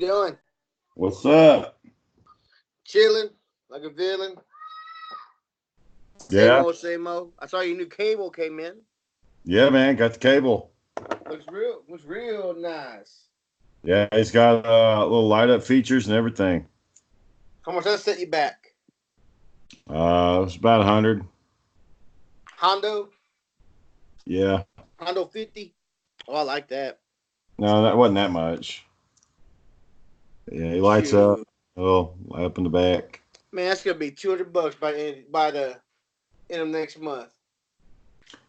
doing? What's up? Chilling like a villain. Same Yeah, old, same old. I saw your new cable came in. yeah, man. Got the cable. Looks real nice. Yeah, it's got little light up features and everything. How much that set you back? It's about 100. Hondo, Yeah, Hondo 50. Oh, I like that. no, that wasn't that much. Yeah, he lights up. Shoot, A little light up in the back. man, that's gonna be $200 by the end of next month.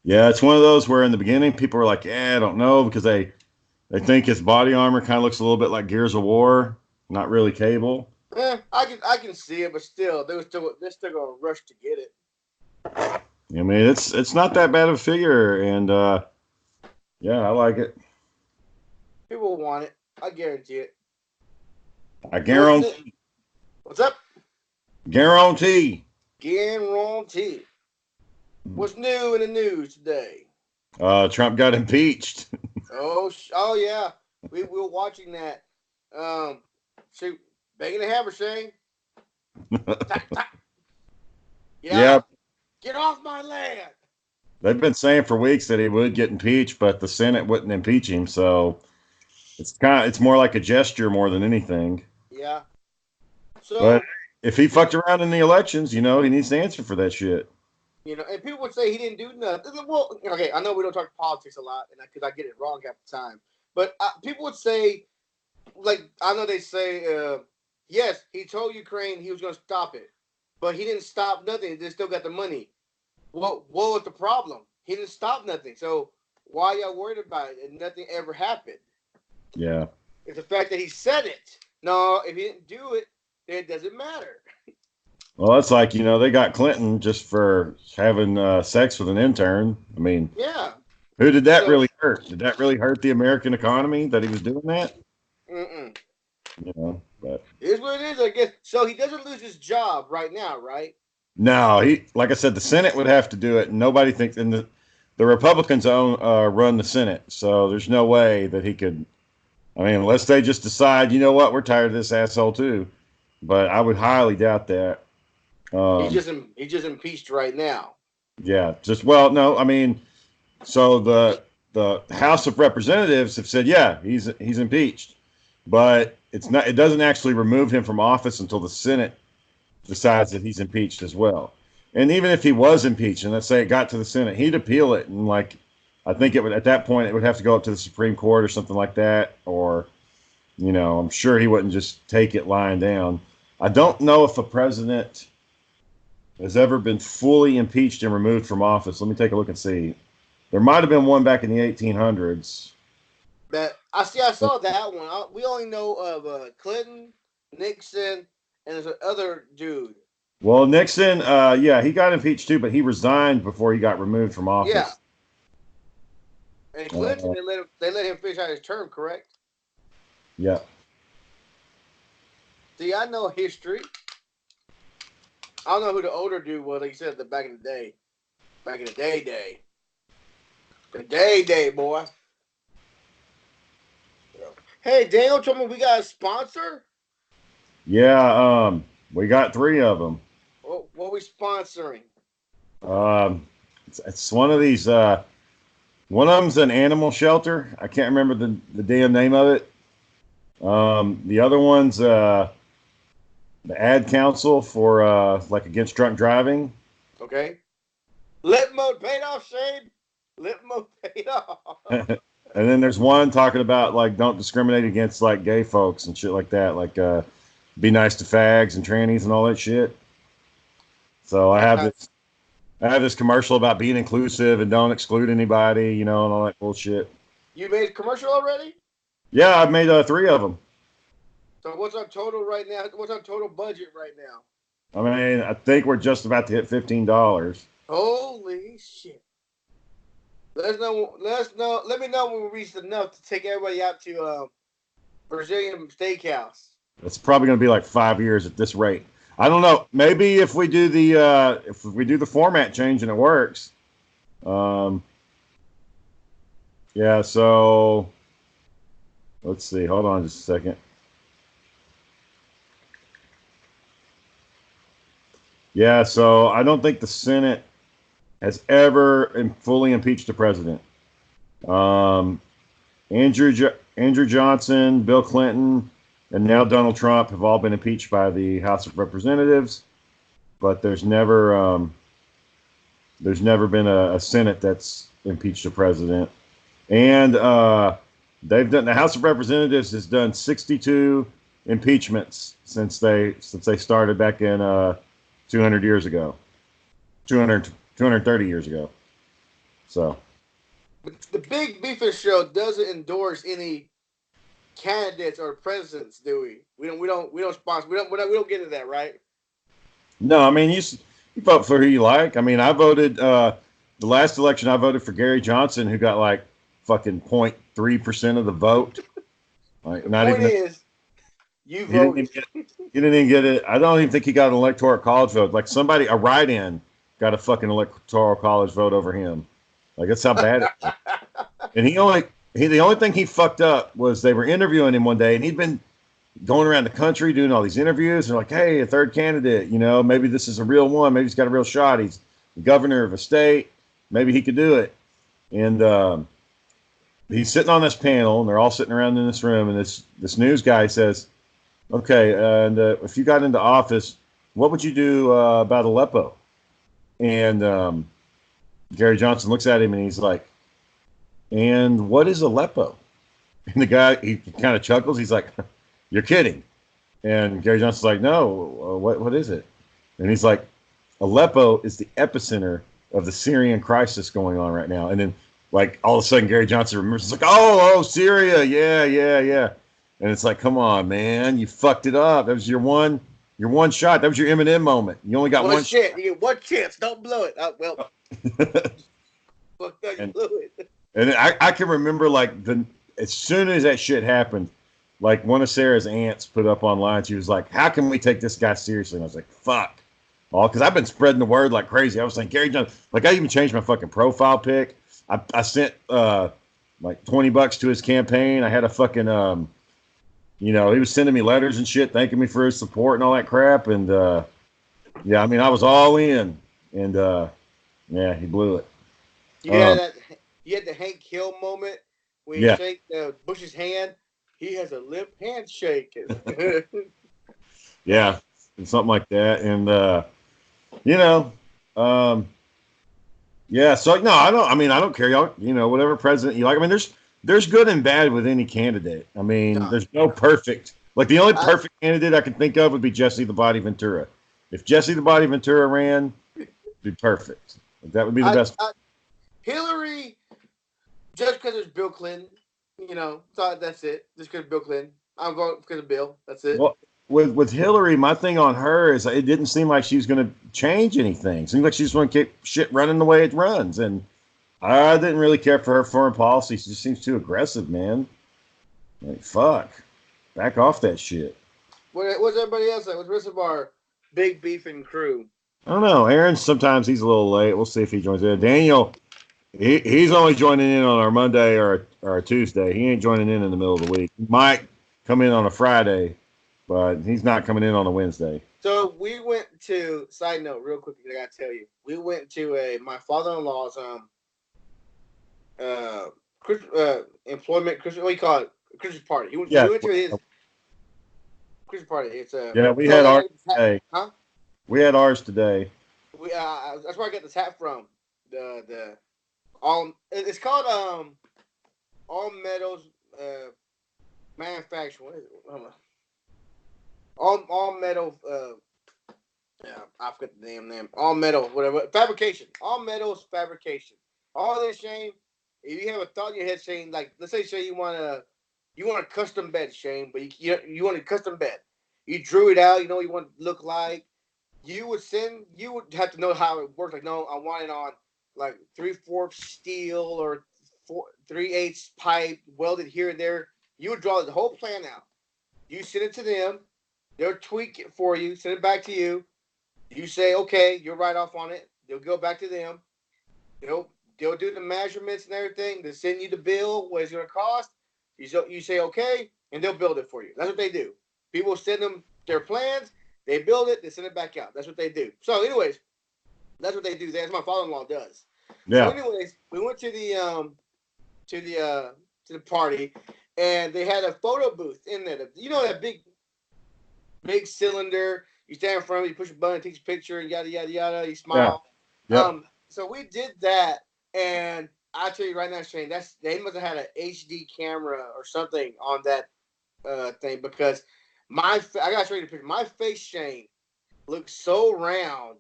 Yeah, it's one of those where in the beginning people are like, "Yeah, I don't know," because they think his body armor kind of looks a little bit like Gears of War, not really cable. I can see it, but still, they're still gonna rush to get it. I mean, it's not that bad of a figure, and yeah, I like it. People want it. I guarantee it. I So what's new? guarantee. What's up? Guarantee. Guarantee. What's new in the news today? Trump got impeached. Oh yeah, we were watching that. Shoot, banging the hammer, Shane. Ta, ta. Yeah, Yeah, get off my land. they've been saying for weeks that he would get impeached, but the Senate wouldn't impeach him. So it's more like a gesture more than anything. Yeah. But So if he fucked around in the elections, he needs to answer for that shit. and people would say he didn't do nothing. Well, okay, I know we don't talk politics a lot, and because I get it wrong half the time, but people would say, like, I know they say, yes, he told Ukraine he was going to stop it, but he didn't stop nothing. They still got the money. What was the problem? He didn't stop nothing. So why y'all worried about it? And nothing ever happened. Yeah. It's the fact that he said it. No, if he didn't do it, then it doesn't matter. Well, that's like they got Clinton just for having sex with an intern. I mean, Yeah. who did that So, really hurt? Did that really hurt the American economy that he was doing that? mm-mm. But It is what it is, I guess. So he doesn't lose his job right now, right? no, like I said, the Senate would have to do it. And nobody thinks, and the Republicans run the Senate, so there's no way that he could. I mean, unless they just decide, you know what, we're tired of this asshole too. But I would highly doubt that. He's Um, just he's just impeached right now. yeah, just well, no, I mean, so the House of Representatives have said, yeah, he's impeached, but it's not. It doesn't actually remove him from office until the Senate decides that he's impeached as well. And even if he was impeached, and let's say it got to the Senate, he'd appeal it, and like I think it would at that point it would have to go up to the Supreme Court or something like that, or I'm sure he wouldn't just take it lying down. I don't know if a president has ever been fully impeached and removed from office. Let me take a look and see. There might have been one back in the 1800s. But I saw that one. We only know of Clinton, Nixon, and there's another dude. Well, Nixon, yeah, he got impeached too, but he resigned before he got removed from Yeah, office. and Clinton Uh, they let him finish out his term, correct? yeah. See, I know history. I don't know who the older dude was. Like you said, back in the day, back in the day, boy. Hey, Daniel told me we got a sponsor. Yeah, we got three of them. What we sponsoring? It's one of these. One of them's an animal shelter. I can't remember the damn name of it. The other one's the ad council for like against drunk driving. Okay, lip mode paid off, Shane. Lip mode paid off. And then there's one talking about like don't discriminate against like gay folks and shit like that. Like be nice to fags and trannies and all that shit. So I have this commercial about being inclusive and don't exclude anybody, and all that bullshit. You made a commercial already? Yeah, I've made three of them. So what's our total right now? What's our total budget right now? I mean, I think we're just about to hit $15. Holy shit! Let us know. Let us know. Let me know when we reach enough to take everybody out to Brazilian Steakhouse. It's probably going to be like 5 years at this rate. I don't know. Maybe if we do the format change and it works. Um, yeah. So let's see. Hold on just a second. Yeah, so I don't think the Senate has ever fully impeached a president. Um, Andrew Johnson, Bill Clinton, and now Donald Trump have all been impeached by the House of Representatives, but there's never been a Senate that's impeached a president. And the House of Representatives has done 62 impeachments since they started back in 200 years ago, 230 years ago. So But the Big Beefing Show doesn't endorse any candidates or presidents, do we? We don't sponsor. We don't get into that, right? no, I mean you vote for who you like. I mean I voted the last election I voted for Gary Johnson, who got like fucking 0.3% of the vote. Like The not point even is, you he didn't even voted. get he didn't even get it. I don't even think he got an electoral college vote. Like a write-in got a fucking electoral college vote over him. Like that's how bad it was. And the only thing he fucked up was they were interviewing him one day, and he'd been going around the country doing all these interviews. And they're like, hey, a third candidate, maybe this is a real one. Maybe he's got a real shot. He's the governor of a state. Maybe he could do it. And he's sitting on this panel, and they're all sitting around in this room. And this news guy says, okay, and if you got into office, what would you do about Aleppo? And Gary Johnson looks at him, and he's like, and what is Aleppo? And the guy, he kind of chuckles. He's like, you're kidding. And Gary Johnson's like, no, what is it? And he's like, Aleppo is the epicenter of the Syrian crisis going on right now. And then, like, all of a sudden, Gary Johnson remembers, it's like, oh, Syria, yeah. And it's like, come on, man, you fucked it up. That was your one shot. That was your Eminem moment. You only got one shit. You get one chance. Don't blow it. Well, fuck that. You blew it. And I can remember, like, as soon as that shit happened, like, one of Sarah's aunts put up online, she was like, how can we take this guy seriously? And I was like, fuck. Oh, because I've been spreading the word like crazy. I was like, Gary Johnson, like, I even changed my fucking profile pic. I sent like $20 to his campaign. I had a fucking he was sending me letters and shit, thanking me for his support and all that crap. And yeah, I mean, I was all in. And yeah, he blew it. You had the Hank Hill moment when you shake Bush's hand. He has a lip handshake. Yeah, something like that. And yeah. So no, I don't care. Y'all, whatever president you like. I mean, there's good and bad with any candidate. I mean, there's no perfect. Like the only perfect candidate I can think of would be Jesse the Body Ventura. If Jesse the Body Ventura ran, it'd be perfect. That would be the best. Hillary, just because it's Bill Clinton, so that's it. Just because Bill Clinton, I'm going because of Bill. That's it. Well, with Hillary, my thing on her is it didn't seem like she was going to change anything. It seemed like she just want to keep shit running the way it runs, and I didn't really care for her foreign policy. She just seems too aggressive, man. Like, fuck. Back off that shit. What's everybody else like? What's the rest of our big beefing crew? I don't know. Aaron, sometimes he's a little late. We'll see if he joins in. Daniel, he's only joining in on our Monday or our Tuesday. He ain't joining in the middle of the week. He might come in on a Friday, but he's not coming in on a Wednesday. So we went to, side note, real quick, I got to tell you. We went to my father-in-law's employment, what do you call it? Christmas party. We went to his Christmas party. It's we had ours today. Huh? We had ours today. That's where I got this hat from. It's called All Metals Manufacturing. What is it? I don't know. All metal. I forgot the damn name. All metal, whatever. Fabrication. All metals fabrication. All this, Shane. If you have a thought in your head, Shane, like let's say you want a custom bed, Shane, but you want a custom bed. You drew it out. You know what you want it to look like. You would have to know how it works. Like, no, I want it on like 3/4 steel or 3/8 pipe welded here and there. You would draw the whole plan out. You send it to them. They'll tweak it for you. Send it back to you. You say, okay, you're right off on it. They'll go back to them. They'll do the measurements and everything. They'll send you the bill, what it's going to cost. You say, okay, and they'll build it for you. That's what they do. People send them their plans. They build it, they send it back out. That's what they do. So, anyways, that's what they do. That's what my father-in-law does. So, Yeah. anyways, we went to the party, and they had a photo booth in there. You know that big cylinder. You stand in front of it, you push a button, it takes a picture, and yada yada yada. You smile. Yeah. Yep. So we did that, and I tell you right now, Shane, they must have had an HD camera or something on that thing, because I gotta show you the picture. My face, Shane, looks so round.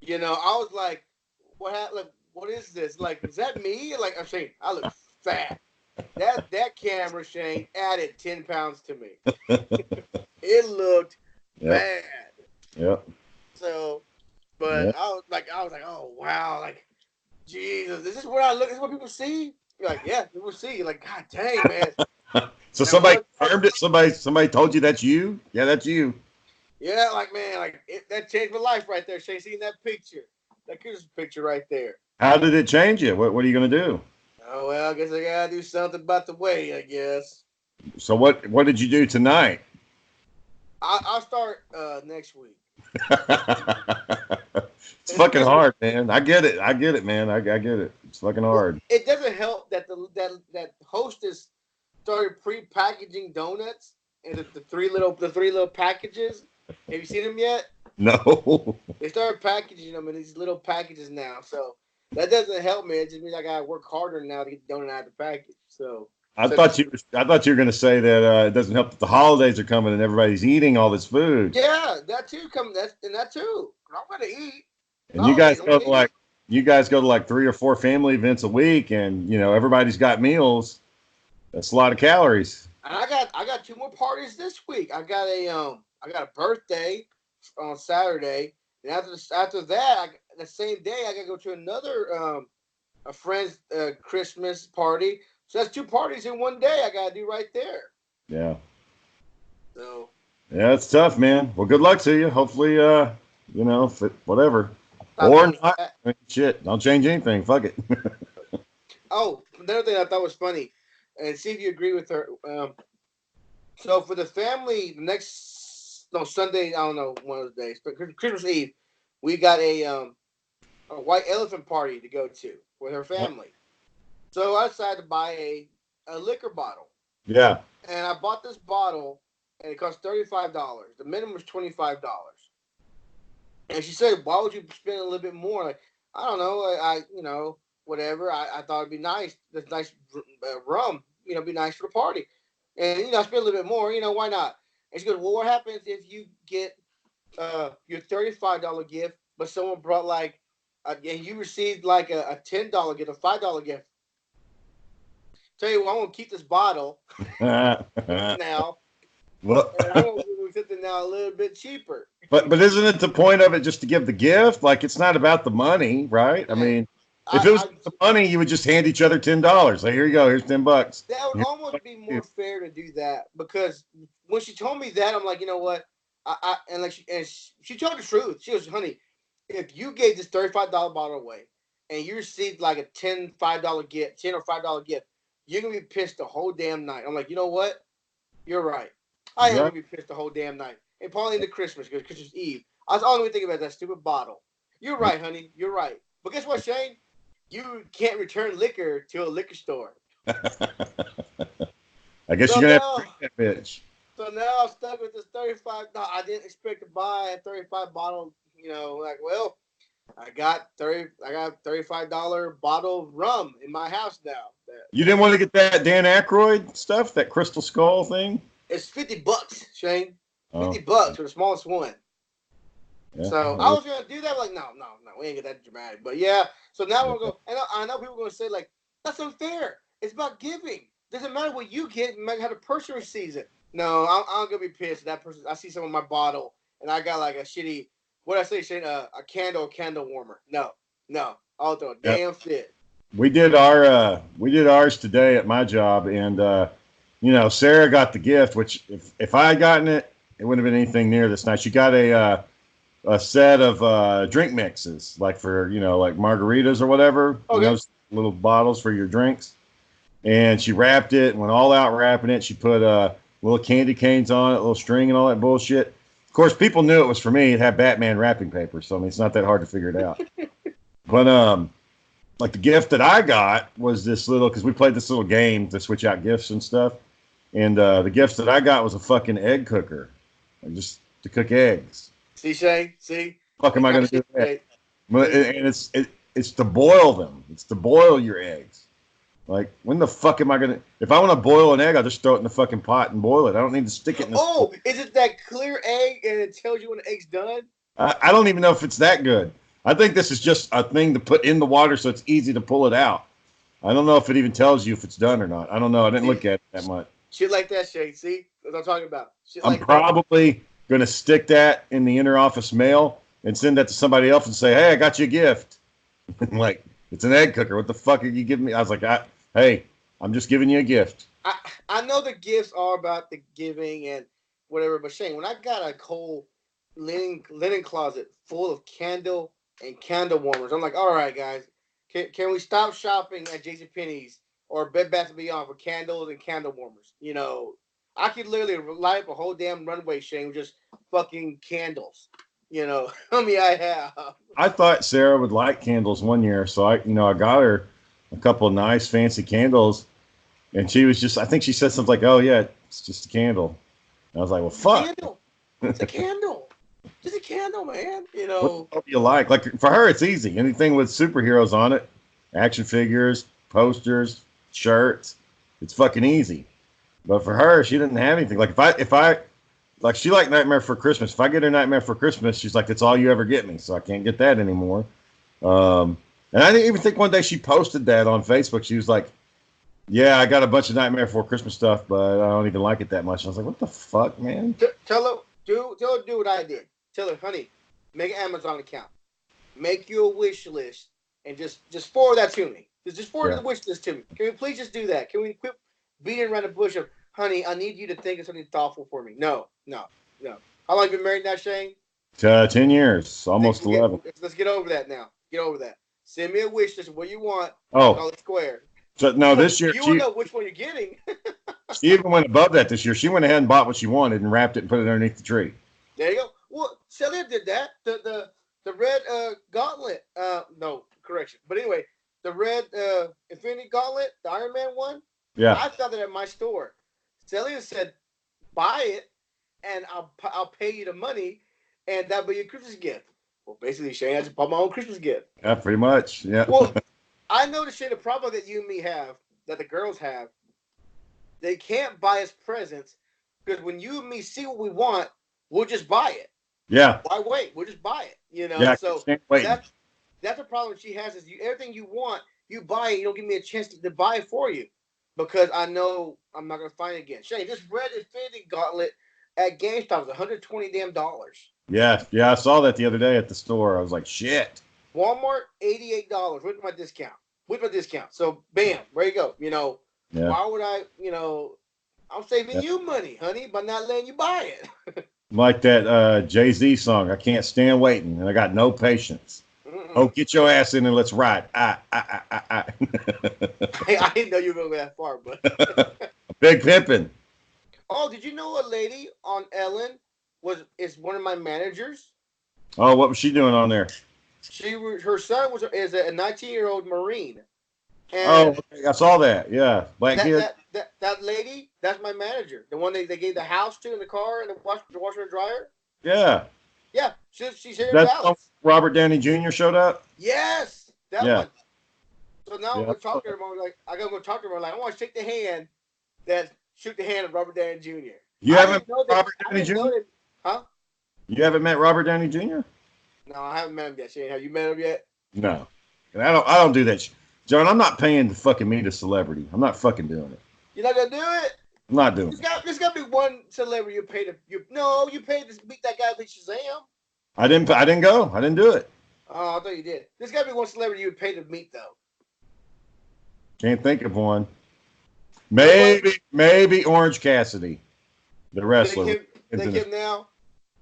You know, I was like, what happened? Like, what is this? Like, is that me? Like, I'm saying, I look fat. That camera, Shane, added 10 pounds to me. It looked bad. Yep. So, but I was like, oh wow, like, Jesus, is this what I look? Is this what people see? You're like, yeah, people see. You're like, God dang, man. So somebody confirmed it. Somebody told you that's you. Yeah, that's you. Yeah, like, man, like that changed my life right there. Shane, seeing that picture, that Christmas picture right there. How did it change you? What are you gonna do? Oh well, I guess I gotta do something about the weight, I guess. So what did you do tonight? I'll start next week. It's fucking hard, man. I get it, man. I get it. It's fucking hard. It doesn't help that that Hostess started pre-packaging donuts and the three little packages. Have you seen them yet? No. They started packaging them in these little packages now, so that doesn't help me. It just means I gotta work harder now to get the donut out of the package. So I thought you were going to say that it doesn't help that the holidays are coming and everybody's eating all this food. Yeah, that too. That too. I'm gonna eat. And you guys go to like 3 or 4 family events a week, and you know everybody's got meals. That's a lot of calories. And I got 2 more parties this week. I got a birthday on Saturday, and after that, the same day I gotta go to another a friend's Christmas party. So that's 2 parties in one day I gotta do right there. Yeah. So. Yeah, it's tough, man. Well, good luck to you. Hopefully, whatever. Or not. Shit, don't change anything. Fuck it. Oh, another thing I thought was funny, and see if you agree with her. So for the family, Sunday, I don't know, one of the days, but Christmas Eve, we got a white elephant party to go to with her family. So I decided to buy a liquor bottle. Yeah. And I bought this bottle, and it cost $35. The minimum was $25. And she said, "Why would you spend a little bit more?" Like, I don't know, whatever. I thought it'd be nice. This nice rum, be nice for the party. And I spend a little bit more. Why not? And she goes, "Well, what happens if you get your $35 gift, but someone brought and you received like a $10 gift, a $5 gift?" Tell you what, I'm gonna keep this bottle now. Well, and I'm gonna do something now a little bit cheaper. But isn't it the point of it just to give the gift? Like, it's not about the money, right? I mean, if it was the money, you would just hand each other $10. Like, here you go, here's $10. That would almost be more fair to do that, because when she told me that, I'm like, you know what? She told the truth. She goes, "Honey, if you gave this $35 bottle away and you received like a $10 or $5 gift, you're gonna be pissed the whole damn night." I'm like, you know what? You're right. I am gonna be pissed the whole damn night. And probably into Christmas, because Christmas Eve. I was only thinking about that stupid bottle. You're right, honey. You're right. But guess what, Shane? You can't return liquor to a liquor store. I guess you're gonna have to drink that bitch. So now I'm stuck with this 35. No, I didn't expect to buy a 35 bottle. Well, I got $35 bottle of rum in my house now. You didn't want to get that Dan Aykroyd stuff, that Crystal Skull thing? It's $50, Shane. $50 for the smallest one. Yeah. So I was gonna do that. Like, no, we ain't get that dramatic. But yeah. So now we're going. And I know people are gonna say, like, that's unfair. It's about giving. Doesn't matter what you get. You might have a person receives it. No, I'm gonna be pissed. That person. I see some of my bottle, and I got like a shitty. What I say, Shane? A candle warmer. No. I'll throw a damn fit. We did ours today at my job, and Sarah got the gift. Which if I had gotten it, it wouldn't have been anything near this nice. She got a set of drink mixes, like for like margaritas or whatever. Okay. Those little bottles for your drinks. And she wrapped it and went all out wrapping it. She put little candy canes on it, little string and all that bullshit. course, people knew it was for me. It had Batman wrapping paper, so I mean, it's not that hard to figure it out. But like the gift that I got was this little, because we played this little game to switch out gifts and stuff. And the gift that I got was a fucking egg cooker, just to cook eggs. See, Shane? See? Fuck am I gonna do that? And it's to boil them. It's to boil your eggs. Like, when the fuck am I gonna? If I want to boil an egg, I'll just throw it in the fucking pot and boil it. I don't need to stick it in. Is it that clear egg and it tells you when the egg's done? I don't even know if it's that good. I think this is just a thing to put in the water so it's easy to pull it out. I don't know if it even tells you if it's done or not. I don't know. I didn't look at it that much. Shit like that, Shane. See what I'm talking about? I'm probably gonna stick that in the inner office mail and send that to somebody else and say, "Hey, I got you a gift." Like, it's an egg cooker. What the fuck are you giving me? I was like, "Hey, I'm just giving you a gift." I know the gifts are about the giving and whatever, but Shane, when I got a whole linen closet full of candle and candle warmers, I'm like, all right, guys, can we stop shopping at JCPenney's or Bed Bath & Beyond for candles and candle warmers? You know, I could literally light up a whole damn runway, Shane, with just fucking candles. You know, I thought Sarah would like candles one year, so I got her a couple of nice fancy candles, and she was just, I think she said something like, "Oh yeah, it's just a candle." And I was like, "Well, fuck." It's a candle. Just a candle, man. You know. What do you like? Like, for her, it's easy. Anything with superheroes on it, action figures, posters, shirts. It's fucking easy. But for her, she didn't have anything. Like, if I like, she liked Nightmare Before Christmas. If I get her Nightmare Before Christmas, she's like, "That's all you ever get me." So I can't get that anymore. And I didn't even think one day she posted that on Facebook. She was like, "Yeah, I got a bunch of Nightmare Before Christmas stuff, but I don't even like it that much." I was like, "What the fuck, man?" Tell her, do what I did. Tell her, honey, make an Amazon account, make you a wish list, and just forward that to me. Just forward the wish list to me. Can we please just do that? Can we quit beating around the bush of, honey, I need you to think of something thoughtful for me? No. How long have you been married now, Shane? 10 years, almost 11. Let's get over that now. Get over that. Send me a wish list of what you want. Oh, square. So no, this year you won't know which one you're getting. She even went above that this year. She went ahead and bought what she wanted and wrapped it and put it underneath the tree. There you go. Well, Celia did that. The red gauntlet. No, correction. But anyway, the red Infinity Gauntlet, the Iron Man one. Yeah. I found it at my store. Celia said, "Buy it, and I'll pay you the money, and that'll be your Christmas gift." Well, basically, Shane, I just bought my own Christmas gift. Yeah, pretty much. Yeah. Well, I noticed, Shane, the problem that you and me have, that the girls have, they can't buy us presents because when you and me see what we want, we'll just buy it. Yeah. Why wait? We'll just buy it. You know. Yeah, so that's the problem she has is everything you want, you buy it. You don't give me a chance to buy it for you because I know I'm not gonna find it again. Shane, this red Infinity Gauntlet at GameStop was $120 damn. Yeah, I saw that the other day at the store. I was like, shit. Walmart, $88 with my discount. So bam, there you go. You know, why would I? You know, I'm saving you money, honey, by not letting you buy it. Like that Jay-Z song, "I can't stand waiting, and I got no patience." Oh, get your ass in and let's ride. I didn't know you were going to go that far, but Big pimpin'. Oh, did you know a lady on Ellen is one of my managers? Oh, what was she doing on there? Her son is a 19-year-old Marine. And I saw that. Yeah, black kid. That lady, that's my manager. The one they gave the house to in the car and the washer and dryer. Yeah. Yeah, she's here in That's Dallas. Robert Downey Jr. showed up. Yes, that one. So now we're talking to her. Like, I gotta go talk to her. Like, I want to shake the hand that shook the hand of Robert Downey Jr. You haven't met Robert Downey Jr.? Huh? You haven't met Robert Downey Jr.? No, I haven't met him yet. Shane, have you met him yet? No, I don't do that. John, I'm not paying to fucking meet a celebrity. I'm not fucking doing it. You're not gonna do it? I'm not doing it. There's gotta be one celebrity you pay to. You paid to meet that guy with Shazam. I didn't go. I didn't do it. Oh, I thought you did. There's gotta be one celebrity you would pay to meet though. Can't think of one. Maybe Orange Cassidy, the wrestler. Think him now.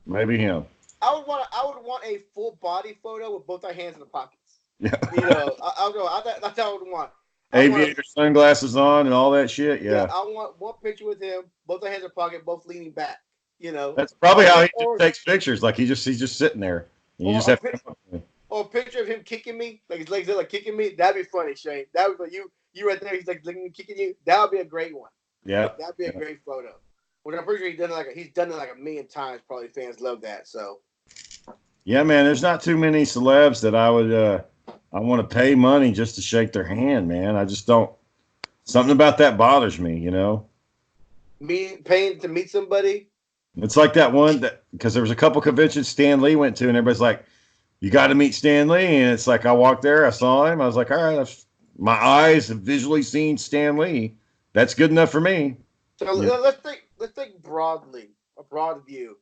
Maybe him. I would want a full body photo with both our hands in the pockets. Yeah. You know, that's what I would want. Aviator sunglasses on and all that shit. Yeah. I want one picture with him, both our hands in the pocket, both leaning back. You know, That's probably how he just or takes pictures. Like he's just sitting there. And you or just a, have to come up with him. or a picture of him kicking me, like his legs are like kicking me. That'd be funny, Shane. That would be you right there. He's like kicking you. That would be a great one. Yeah. That'd be a great photo. Well, I'm pretty sure he's done it like a million times. Probably fans love that. So Yeah, man. There's not too many celebs that I want to pay money just to shake their hand, man. I just don't. Something about that bothers me, you know. me paying to meet somebody. It's like that one that because there was a couple conventions Stan Lee went to, and everybody's like, "You got to meet Stan Lee," and it's like I walked there, I saw him, I was like, "All right, my eyes have visually seen Stan Lee. That's good enough for me." So Yeah. let's think broadly, a broad view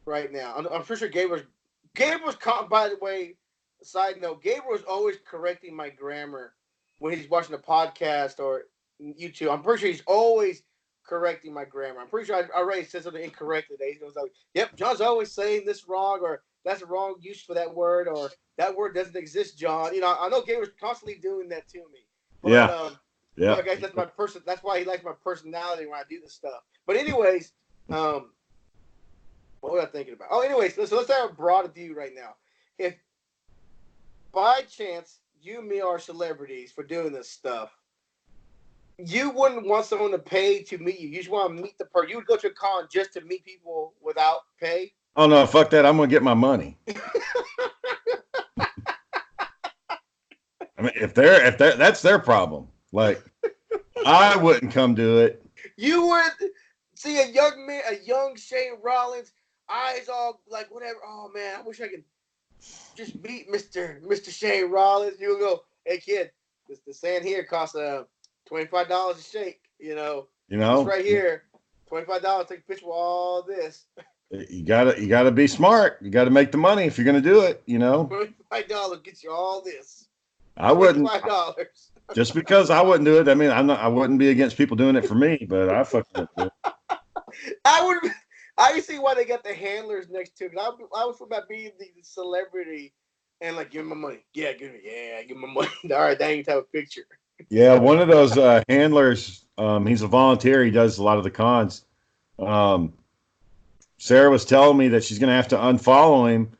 right now. I'm pretty sure Gabe was caught. By the way, side note, Gabe was always correcting my grammar when he's watching a podcast or YouTube. I'm pretty sure he's always correcting my grammar. I'm pretty sure I already said something incorrect today. He was like, "Yep, John's always saying this wrong, or that's the wrong use for that word, or that word doesn't exist, John." You know, I know Gabe was constantly doing that to me, but Yeah. Yeah. I guess that's my person. That's why he likes my personality when I do this stuff. But anyways, what was I thinking about? Oh, anyways, so let's have a broad view right now. If by chance you and me are celebrities for doing this stuff, you wouldn't want someone to pay to meet you. You just want to meet the person. You would go to a con just to meet people without pay. Oh no, fuck that. I'm gonna get my money. I mean, if that's their problem. Like, I wouldn't come do it. You would see a young man, a young Shane Rollins, eyes all like whatever. Oh man, I wish I could just meet Mr. Shane Rollins. You would go, hey kid, the sand here costs $25 a shake. You know, this right here, $25. Take a picture of all this. You gotta be smart. You gotta make the money if you're gonna do it. You know, $25 gets you all this. I wouldn't. $25. Just because I wouldn't do it, I mean, I wouldn't be against people doing it for me, but I fucking would do it. I can see why they got the handlers next to it. I was about being the celebrity and like, give me my money. Yeah, give me my money. All right, dang, you have a picture. Yeah, one of those handlers. He's a volunteer. He does a lot of the cons. Sarah was telling me that she's gonna have to unfollow him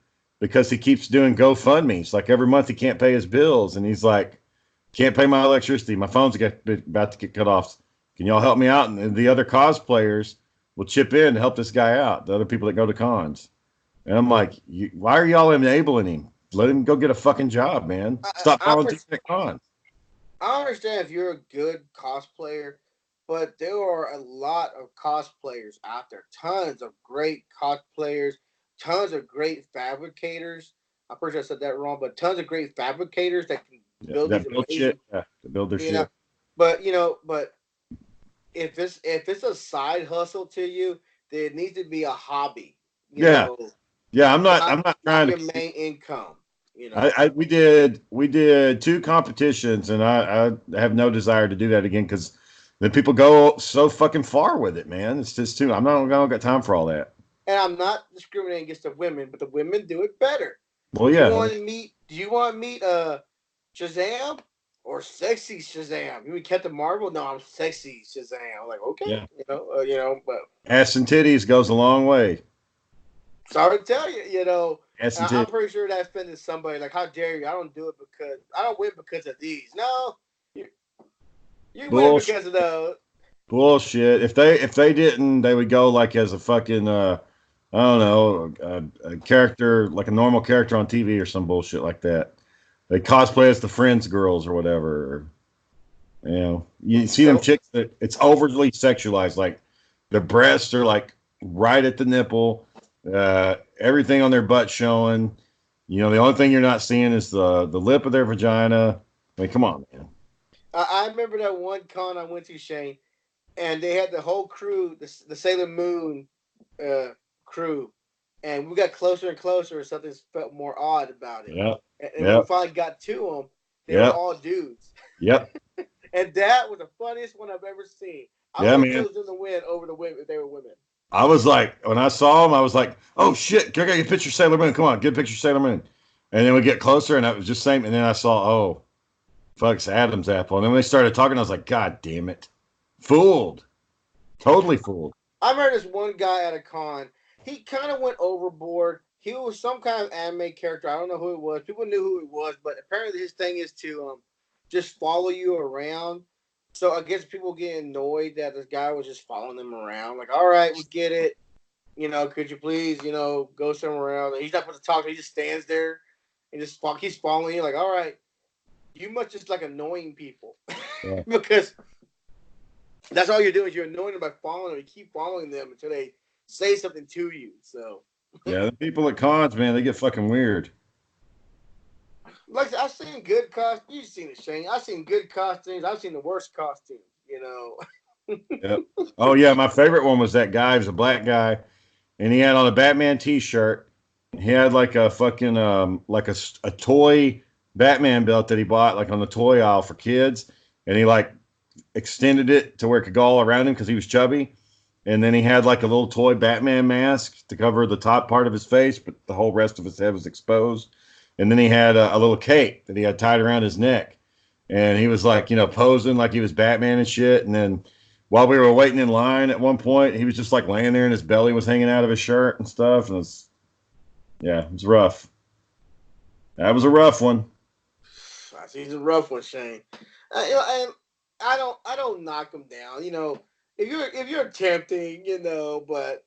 because he keeps doing GoFundMe's. Like every month he can't pay his bills, and he's like, "Can't pay my electricity. My phone's about to get cut off. Can y'all help me out?" And the other cosplayers will chip in to help this guy out. The other people that go to cons. And I'm like, why are y'all enabling him? Let him go get a fucking job, man. Stop volunteering at cons. I understand if you're a good cosplayer, but there are a lot of cosplayers out there. Tons of great cosplayers, tons of great fabricators. I'm pretty sure I said that wrong, but tons of great fabricators that can build these amazing shit. Yeah, to build their shit. Know, but if it's a side hustle to you, there needs to be a hobby. You know, I'm not trying your to main income. You know, we did 2 competitions, and I have no desire to do that again because then people go so fucking far with it, man. It's just too. I don't got time for all that. And I'm not discriminating against the women, but the women do it better. Well, yeah. Do you want to meet Shazam or sexy Shazam? You mean Captain Marvel? No, I'm sexy Shazam. I'm like, okay, yeah. But ass and titties goes a long way. Sorry to tell you, ass and I'm pretty sure that offended somebody. Like, how dare you? I don't do it because I don't win because of these. No, you win because of those. Bullshit. If they didn't, they would go like as a fucking I don't know, a character like a normal character on TV or some bullshit like that. They cosplay as the Friends girls or whatever. Or, you see them chicks that it's overly sexualized. Like their breasts are like right at the nipple, everything on their butt showing. The only thing you're not seeing is the lip of their vagina. I mean, come on, man. I remember that one con I went to, Shane, and they had the whole crew, the Sailor Moon crew, and we got closer and closer, and something felt more odd about it. Yeah. And when we finally got to them, they were all dudes. Yep. And that was the funniest one I've ever seen. I would have chosen to win over the women if they were women. I was like, when I saw them, I was like, oh shit, can I get a picture of Sailor Moon? Come on, get a picture of Sailor Moon. And then we get closer, and I was just saying, and then I saw, oh, fuck's Adam's apple. And then when they started talking, I was like, God damn it. Fooled. Totally fooled. I remember this one guy at a con. He kind of went overboard. He was some kind of anime character. I don't know who it was. People knew who it was, but apparently his thing is to just follow you around. So I guess people get annoyed that this guy was just following them around. Like, all right, we get it. Could you please, go somewhere else? He's not supposed to talk. He just stands there and just keeps following you. Like, all right, you must just like annoying people Yeah. because that's all you're doing. Is you're annoying them by following them. You keep following them until they say something to you. So Yeah, the people at cons, man, they get fucking weird. like I've seen good costumes. You've seen it, Shane. I've seen good costumes. I've seen the worst costumes. Yep. Oh yeah, my favorite one was that guy. He was a black guy, and he had on a Batman T-shirt. He had like a fucking like a toy Batman belt that he bought like on the toy aisle for kids, and he like extended it to where it could go all around him because he was chubby. And then he had like a little toy Batman mask to cover the top part of his face, but the whole rest of his head was exposed. And then he had a little cape that he had tied around his neck. And he was like, posing like he was Batman and shit. And then while we were waiting in line at one point, he was just like laying there and his belly was hanging out of his shirt and stuff. And it was rough. That was a rough one. He's a rough one, Shane. And I don't knock him down. If you're tempting, but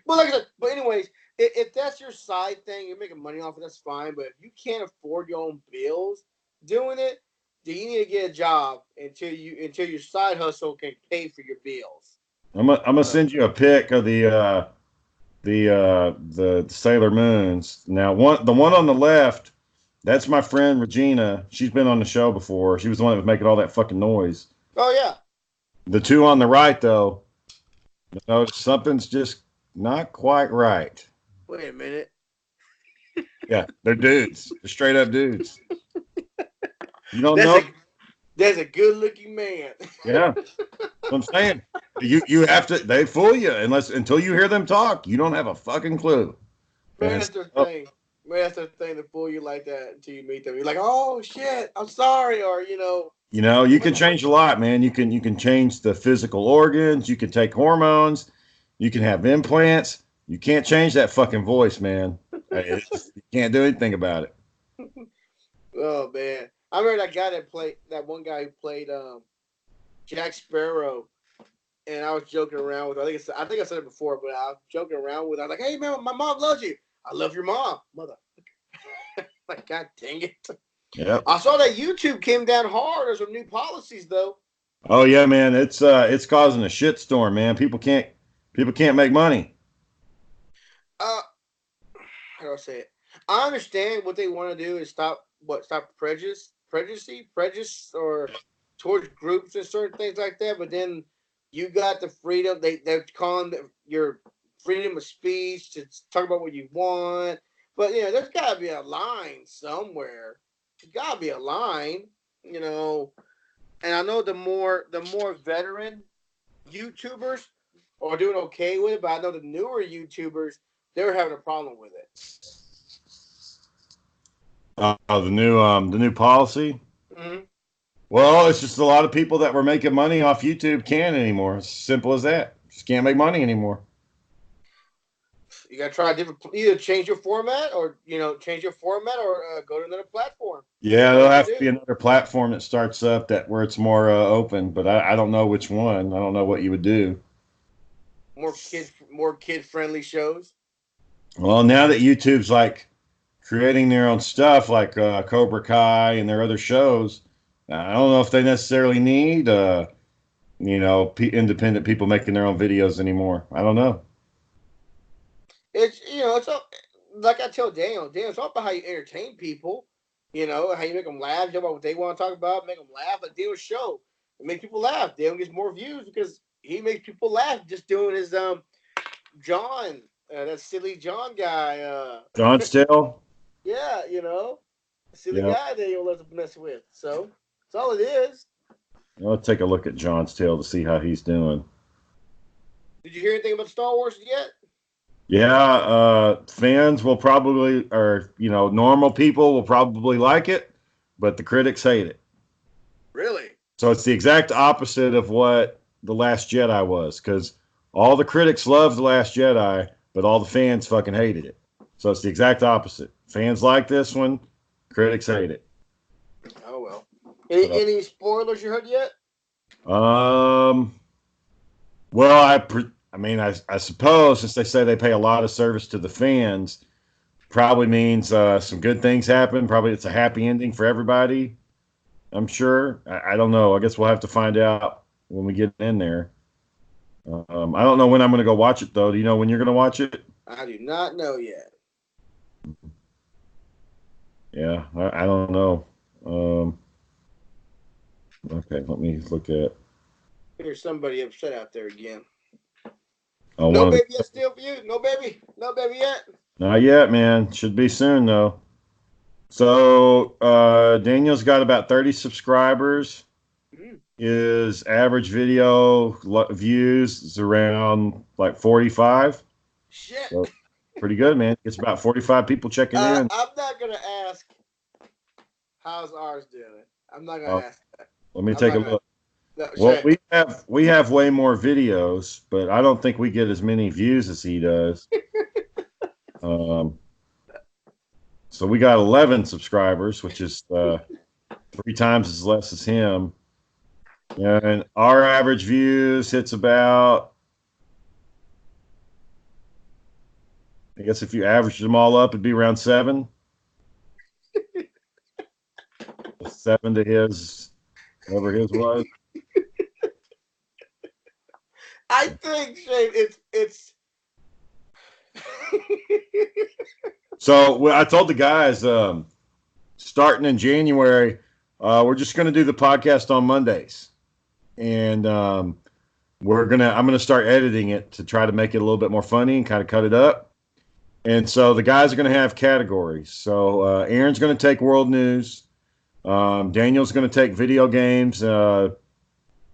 but like I said, but anyways, if that's your side thing, you're making money off it, that's fine. But if you can't afford your own bills doing it, then you need to get a job until your side hustle can pay for your bills. I'm gonna send you a pic of the Sailor Moons. Now the one on the left, that's my friend Regina. She's been on the show before. She was the one that was making all that fucking noise. Oh yeah. The two on the right though, something's just not quite right. Wait a minute. Yeah, they're dudes. They're straight up dudes. You don't know. That's a good looking man. Yeah. That's what I'm saying. You have to, they fool you until you hear them talk. You don't have a fucking clue. Man, that's their thing. Man, that's their thing to fool you like that until you meet them. You're like, oh shit, I'm sorry, or you can change a lot, man. You can change the physical organs. You can take hormones. You can have implants. You can't change that fucking voice, man. You can't do anything about it. Oh man, I remember that one guy who played Jack Sparrow, and I was joking around with. I think I said it before, but I was joking around with. I was like, "Hey man, my mom loves you. I love your mom, motherfucker." Like, God dang it. Yeah. I saw that YouTube came down hard. There's some new policies though. Oh yeah, man. It's causing a shitstorm, man. People can't make money. How do I say it? I understand what they want to do is stop prejudice or towards groups and certain things like that. But then you got the freedom. They're calling your freedom of speech to talk about what you want. But there's got to be a line somewhere. There's got to be a line, And I know the more veteran YouTubers are doing okay with it, but I know the newer YouTubers, they're having a problem with it. The new policy. Mm-hmm. Well, it's just a lot of people that were making money off YouTube can't anymore. It's simple as that. Just can't make money anymore. You gotta try either change your format or go to another platform. Yeah, there'll have to be another platform that starts up where it's more open, but I don't know which one. I don't know what you would do. More kid friendly shows. Well, now that YouTube's like creating their own stuff, like Cobra Kai and their other shows, I don't know if they necessarily need independent people making their own videos anymore. I don't know. It's it's all, like I tell Daniel, it's all about how you entertain people. How you make them laugh, about what they want to talk about, make them laugh. Like Daniel's show, make people laugh. Daniel gets more views because he makes people laugh just doing his John, that silly John guy. John's Tale. Yeah, silly guy that you love to mess with. So that's all it is. I'll take a look at John's Tale to see how he's doing. Did you hear anything about Star Wars yet? Yeah, fans will probably, or normal people will probably like it, but the critics hate it. Really? So it's the exact opposite of what The Last Jedi was, because all the critics loved The Last Jedi, but all the fans fucking hated it. So it's the exact opposite. Fans like this one, critics hate it. Oh well. Any spoilers you heard yet? Well, I suppose since they say they pay a lot of service to the fans, probably means some good things happen. Probably it's a happy ending for everybody. I'm sure. I don't know. I guess we'll have to find out when we get in there. I don't know when I'm going to go watch it, though. Do you know when you're going to watch it? I do not know yet. Yeah, I don't know. Okay, let me look at. Here's somebody upset out there again. Oh, no baby yet still for you? No baby yet? Not yet, man. Should be soon, though. So Daniel's got about 30 subscribers. His average video views is around like 45. Shit. So, pretty good, man. It's about 45 people checking in. I'm not going to ask how's ours doing. I'm not going to ask that. Let me take a look. No, well, we have way more videos, but I don't think we get as many views as he does. So we got 11 subscribers, which is 3 times as less as him. And our average views hits about, I guess if you average them all up, it'd be around 7. 7 to his, whatever his was. I think, Shane, it's. So I told the guys, starting in January, we're just going to do the podcast on Mondays, and I'm going to start editing it to try to make it a little bit more funny and kind of cut it up. And so the guys are going to have categories. So Aaron's going to take world news. Daniel's going to take video games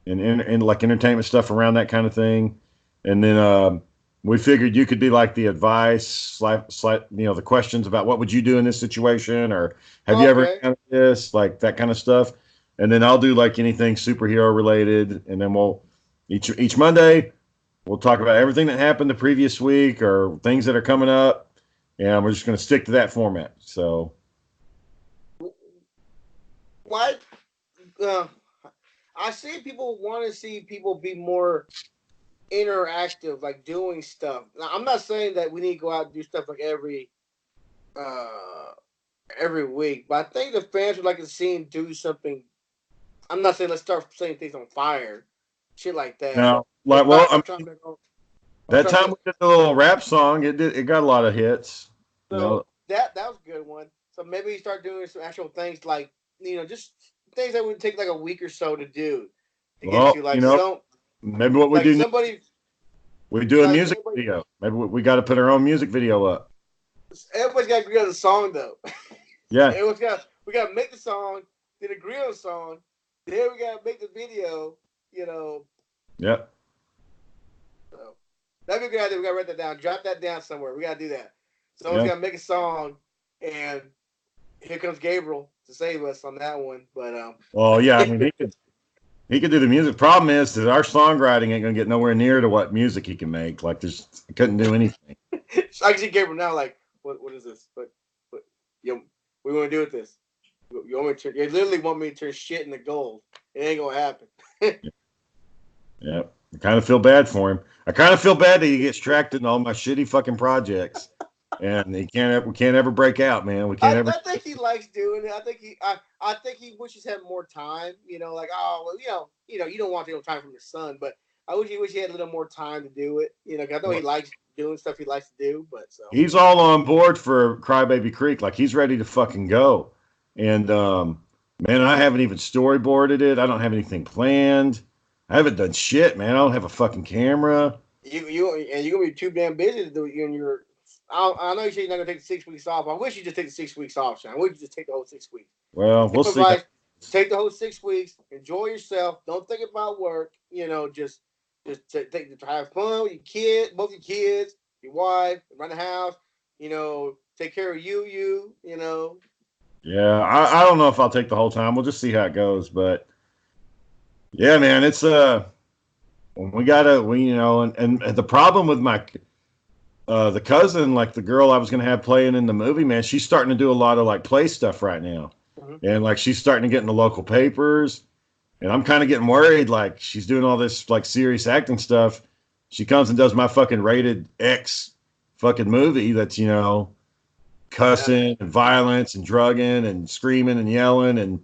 and like entertainment stuff around that kind of thing. And then we figured you could be like the advice, the questions about what would you do in this situation, or have you ever done this, like that kind of stuff. And then I'll do like anything superhero related. And then we'll each Monday we'll talk about everything that happened the previous week or things that are coming up. And we're just going to stick to that format. So. What? I see people want to see people be more interactive, like doing stuff. Now, I'm not saying that we need to go out and do stuff like every week, but I think the fans would like to see him do something. I'm not saying let's start setting things on fire, shit like that. No, that time we did the little rap song, it got a lot of hits. So that was a good one. So maybe you start doing some actual things like, just things that would take like a week or so to do. Maybe what we do. We do a music video. Maybe we got to put our own music video up. Everybody's got to agree on the song, though. Yeah. We got to make the song, then agree on the song, then we got to make the video. Yep. So that'd be a good idea. We got to write that down. Jot that down somewhere. We got to do that. Someone's got to make a song, and here comes Gabriel to save us on that one. But well, yeah, I mean he could do the music. Problem is that our songwriting ain't gonna get nowhere near to what music he can make. Like I couldn't do anything. So I can see Gabriel now. Like, what is this? What we want to do with this? You literally want me to turn shit into gold? It ain't gonna happen. Yeah, I kind of feel bad for him. I kind of feel bad that he gets tracked in all my shitty fucking projects. And we can't ever break out, man. We can't ever. I think he likes doing it. I think he wishes he had more time. Like, you don't want to take time from his son, but I wish he had a little more time to do it. I know he likes doing stuff he likes to do, but so he's all on board for Crybaby Creek. Like he's ready to fucking go. And man, I haven't even storyboarded it. I don't have anything planned. I haven't done shit, man. I don't have a fucking camera. You're gonna be too damn busy to do it. I know you say you're not gonna take the 6 weeks off. I wish you just take the 6 weeks off, Sean. I wish you just take the whole 6 weeks. Well, we'll see. Take the whole 6 weeks. Enjoy yourself. Don't think about work. Just have fun with your kid, both your kids, your wife, run the house. Take care of you. Yeah, I don't know if I'll take the whole time. We'll just see how it goes. But yeah, man, it's we gotta, and the problem with my the cousin, like the girl I was gonna have playing in the movie, man, she's starting to do a lot of like play stuff right now, Mhm. and like she's starting to get in the local papers, and I'm kind of getting worried. Like she's doing all this like serious acting stuff. She comes and does my fucking rated X fucking movie that's cussing and violence and drugging and screaming and yelling and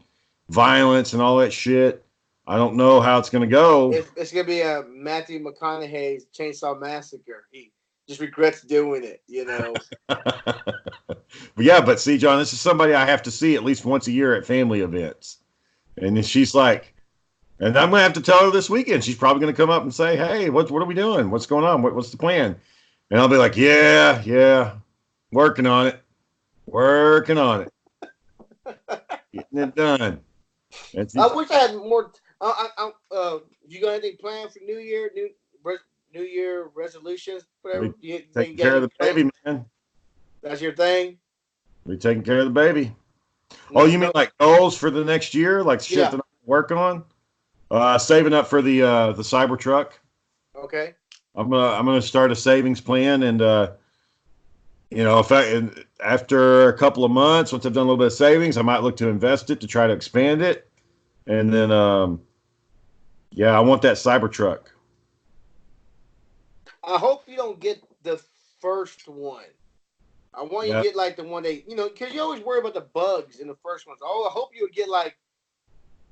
violence and all that shit. I don't know how it's gonna go. It's gonna be a Matthew McConaughey's Chainsaw Massacre. He just regrets doing it, you know. But yeah, but see, John, this is somebody I have to see at least once a year at family events. And then she's like, and I'm gonna have to tell her this weekend. She's probably gonna come up and say, "Hey, what are we doing? What's going on? What's the plan?" And I'll be like, "Yeah, working on it, getting it done." And I she's, wish I had more. You got anything planned for New Year? New Year resolutions, whatever. be You think taking you got care of any the plans? baby, man. That's your thing. Be taking care of the baby. Oh, No, you mean no. like goals for the next year, like shit Yeah. that I'm working on? Saving up for the Cybertruck. Okay. I'm gonna start a savings plan, and if after a couple of months, once I've done a little bit of savings, I might look to invest it to try to expand it, and then yeah, I want that Cybertruck. I hope you don't get the first one. I want you to Yeah, get like the one because you always worry about the bugs in the first ones. Oh, I hope you would get like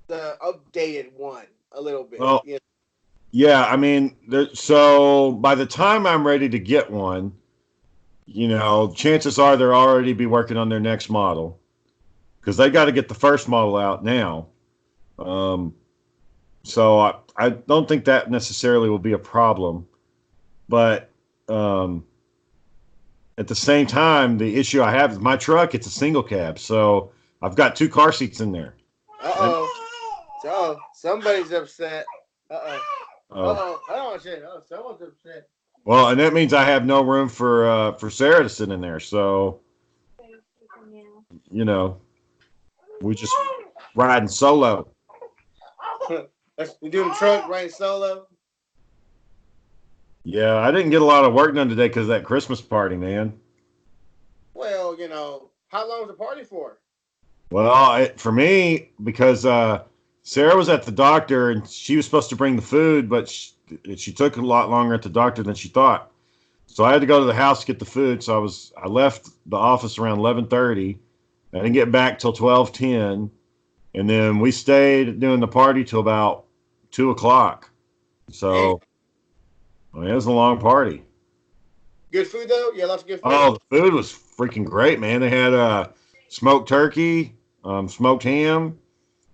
the updated one a little bit. well, Yeah. yeah, I mean, so by the time I'm ready to get one, chances are they'll already be working on their next model because they got to get the first model out now. Um, so I don't think that necessarily will be a problem, but um, at the same time, the issue I have is my truck. It's a single cab, so I've got two car seats in there. Uh And oh. So somebody's upset. Uh oh. Uh oh, oh. I don't want to say. Oh, someone's upset. well, and that means I have no room for Sarah to sit in there. So you know, we just riding solo. You doing the truck riding solo? Yeah, I didn't get a lot of work done today because of that Christmas party, man. Well, how long was the party for? Well, for me, because Sarah was at the doctor and she was supposed to bring the food, but she took a lot longer at the doctor than she thought. So I had to go to the house to get the food. So I left the office around 11:30. I didn't get back till 12:10, and then we stayed doing the party till about 2 o'clock. Damn. So I mean, it was a long party. Good food though. Yeah, lots of good food. Oh, the food was freaking great, man. They had smoked turkey, smoked ham,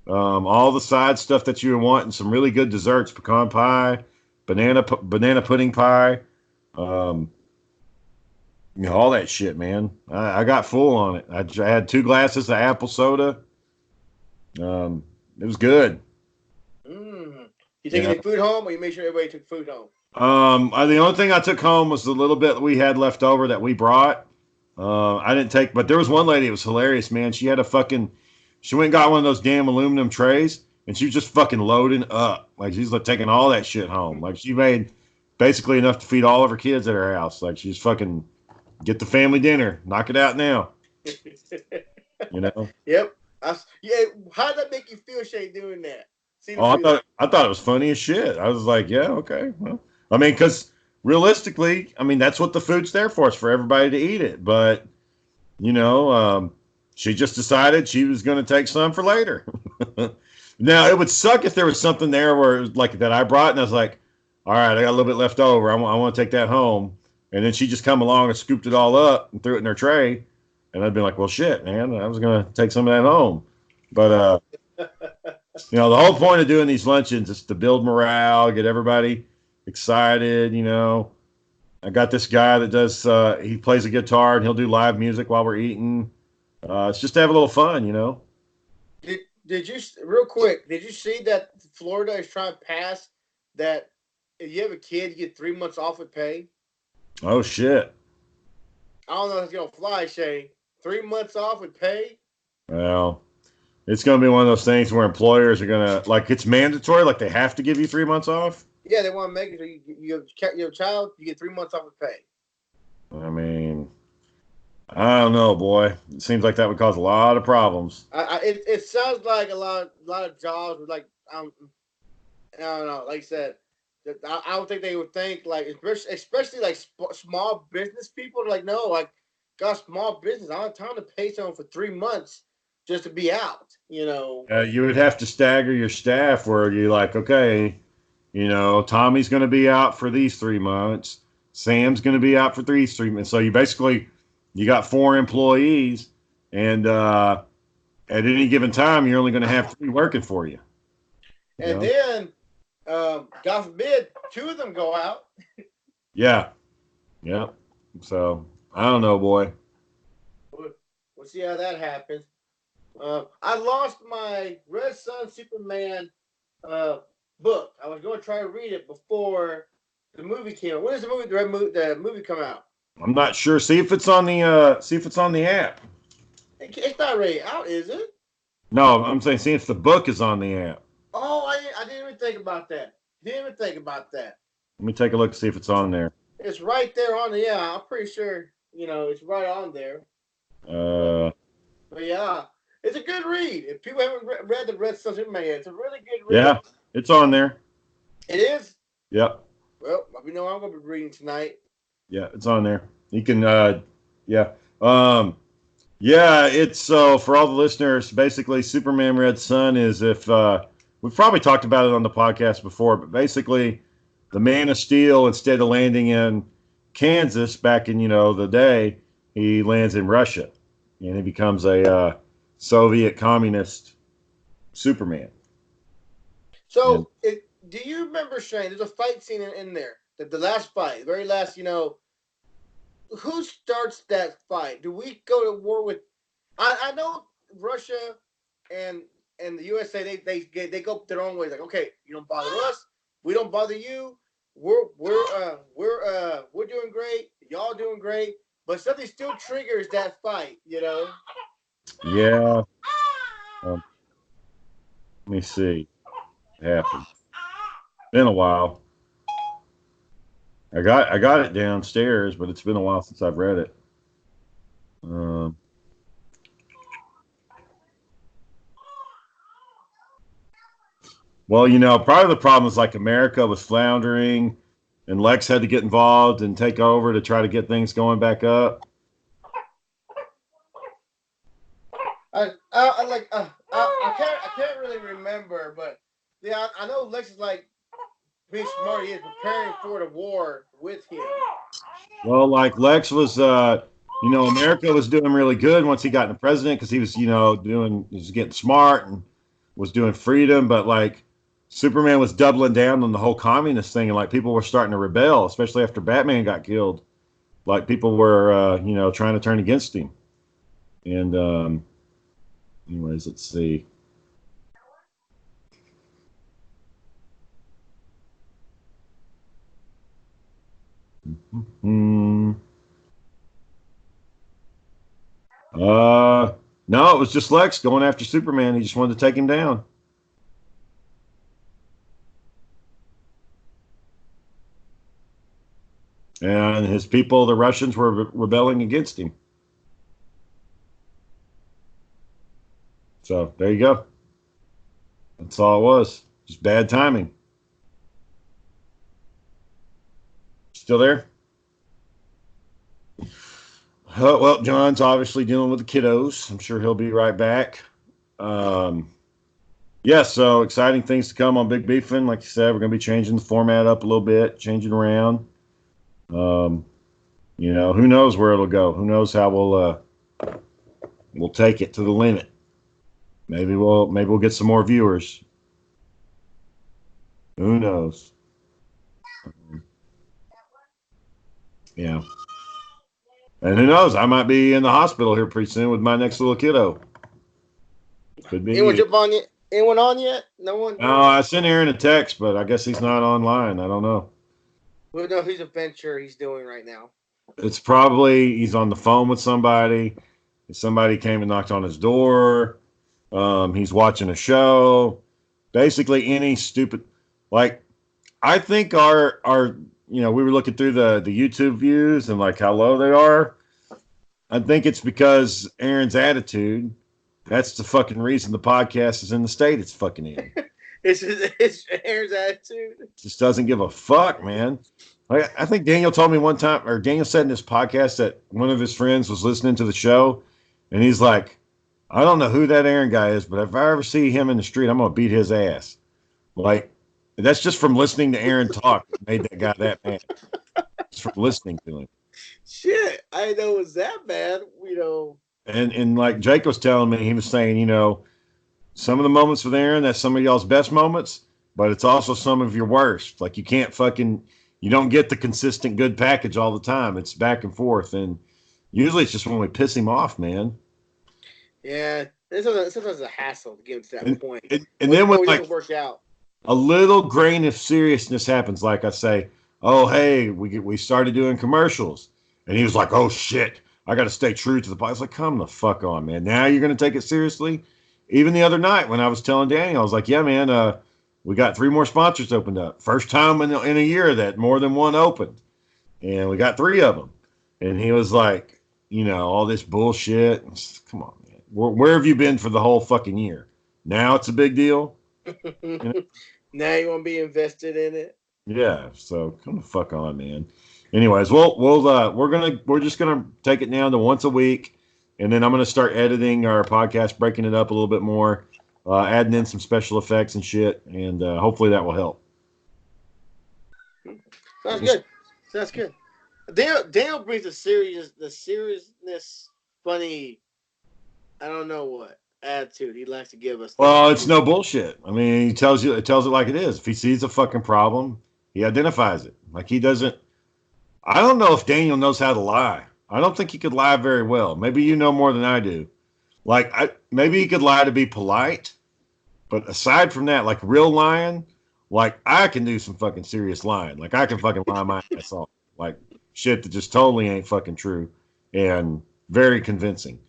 all the side stuff that you would want, and some really good desserts: pecan pie, banana pudding pie, um, all that shit, man. I got full on it. I had 2 glasses of apple soda. It was good. Mm. You take Yeah. any food home, or you make sure everybody took food home? The only thing I took home was the little bit that we had left over that we brought. I didn't take, but there was one lady. It was hilarious, man. She went and got one of those damn aluminum trays, and she was just fucking loading up. Like she's like taking all that shit home. Like she made basically enough to feed all of her kids at her house. Like she's fucking get the family dinner, knock it out now. You know. Yep. Yeah. How did that make you feel, Shay, doing that? See the Oh, I food. thought I thought it was funny as shit. I was like, yeah, okay. Well, I mean, because realistically, I mean, that's what the food's there for. It's for everybody to eat it. But you know, she just decided she was going to take some for later. Now, it would suck if there was something there where it was like that I brought, and I was like, all right, I got a little bit left over. I want to take that home. And then she just come along and scooped it all up and threw it in her tray. And I'd be like, well, shit, man, I was going to take some of that home. But the whole point of doing these luncheons is to build morale, get everybody excited. I got this guy that does, he plays a guitar and he'll do live music while we're eating. It's just to have a little fun. Did you real quick? Did you see that Florida is trying to pass that if you have a kid, you get 3 months off with pay? Oh, shit. I don't know if it's gonna fly, Shay. 3 months off with pay? Well, it's going to be one of those things where employers are going to, like, it's mandatory, like they have to give you 3 months off. Yeah, they want to make it so you have your child, you get 3 months off of pay. I mean, I don't know, boy. It seems like that would cause a lot of problems. It sounds like a lot of jobs with like I don't know. Like I said, I don't think they would think like especially like small business people. Like no, like got small business. I don't have time to pay someone for 3 months just to be out. You know. You would have to stagger your staff where you're like, okay, Tommy's going to be out for these 3 months. Sam's going to be out for these 3 months. So you got 4 employees, and at any given time, you're only going to have 3 working for you. And then, God forbid, 2 of them go out. Yeah. So I don't know, boy. We'll see how that happens. I lost my Red Son Superman book. I was going to try to read it before the movie came out. When does the movie come out? I'm not sure. See if it's on the app. It's not really out, is it? No, I'm saying see if the book is on the app. Oh, I didn't even think about that. Let me take a look, see if it's on there. It's right there on the, yeah, I'm pretty sure, it's right on there. But yeah, it's a good read. If people haven't read the Red Son Superman yet, it's a really good read. Yeah, it's on there. It is? Yep. Well, we know I'm going to be reading tonight. Yeah, it's on there. You can, yeah. It's so for all the listeners, basically Superman Red Son is we've probably talked about it on the podcast before, but basically the Man of Steel, instead of landing in Kansas back in, the day, he lands in Russia and he becomes a Soviet communist Superman. So do you remember, Shane, there's a fight scene in there, the last fight, the very last, who starts that fight? Do we go to war with? I know Russia and the USA. They go their own way. Like, okay, you don't bother us, we don't bother you. We're doing great. Y'all doing great. But something still triggers that fight. Yeah. Let me see. It happened. Been a while. I got it downstairs, but it's been a while since I've read it. Well, part of the problem is like America was floundering, and Lex had to get involved and take over to try to get things going back up. I can't really remember, but yeah, I know Lex is like being smart. He is preparing for the war with him. Well, like Lex was, America was doing really good once he got in the president because he was, was getting smart and was doing freedom. But like Superman was doubling down on the whole communist thing, and like people were starting to rebel, especially after Batman got killed. Like people were, trying to turn against him. And anyways, let's see. No, it was just Lex going after Superman. He just wanted to take him down. And his people, the Russians, were rebelling against him. So there you go. That's all it was. Just bad timing. Still there? Well, John's obviously dealing with the kiddos. I'm sure he'll be right back. So exciting things to come on Big Beefin'. Like you said, we're going to be changing the format up a little bit, changing around. Who knows where it'll go? Who knows how we'll take it to the limit? Maybe we'll get some more viewers. Who knows? Yeah. And who knows? I might be in the hospital here pretty soon with my next little kiddo. Could be. Anyone on yet? No one? No, I sent Aaron a text, but I guess he's not online. I don't know. We know whose adventure he's doing right now. It's probably he's on the phone with somebody. Somebody came and knocked on his door. He's watching a show. Basically any stupid, like I think our we were looking through the YouTube views and like how low they are. I think it's because Aaron's attitude. That's the fucking reason the podcast is in the state it's fucking in. It's Aaron's attitude. Just doesn't give a fuck, man. Like, I think Daniel told me one time, or Daniel said in this podcast that one of his friends was listening to the show, and he's like, I don't know who that Aaron guy is, but if I ever see him in the street, I'm gonna beat his ass. Like, that's just from listening to Aaron talk that made that guy that mad. Just from listening to him. Shit, I didn't know it was that bad. And like Jake was telling me, he was saying, some of the moments with Aaron, that's some of y'all's best moments, but it's also some of your worst. Like you don't get the consistent good package all the time. It's back and forth. And usually it's just when we piss him off, man. Yeah. Sometimes it's a hassle to get him to that point. And then when like work out. A little grain of seriousness happens, like I say, oh, hey, we started doing commercials. And he was like, oh, shit, I got to stay true to the podcast. I was like, come the fuck on, man. Now you're going to take it seriously? Even the other night when I was telling Daniel, I was like, yeah, man, we got 3 more sponsors opened up. First time in a year that more than one opened. And we got 3 of them. And he was like, all this bullshit. Come on, man. Where have you been for the whole fucking year? Now it's a big deal? Now you want to be invested in it? Yeah, so come the fuck on, man. Anyways, we're just gonna take it down to once a week, and then I'm gonna start editing our podcast, breaking it up a little bit more, adding in some special effects and shit, and hopefully that will help. Sounds good. Daniel brings the seriousness, funny. I don't know what attitude he likes to give us. Well, it's no bullshit. I mean, it tells it like it is. If he sees a fucking problem, he identifies it. Like he doesn't. I don't know if Daniel knows how to lie. I don't think he could lie very well. Maybe you know more than I do. Like maybe he could lie to be polite, but aside from that, like real lying, like I can do some fucking serious lying. Like I can fucking lie my ass off. Like shit that just totally ain't fucking true and very convincing.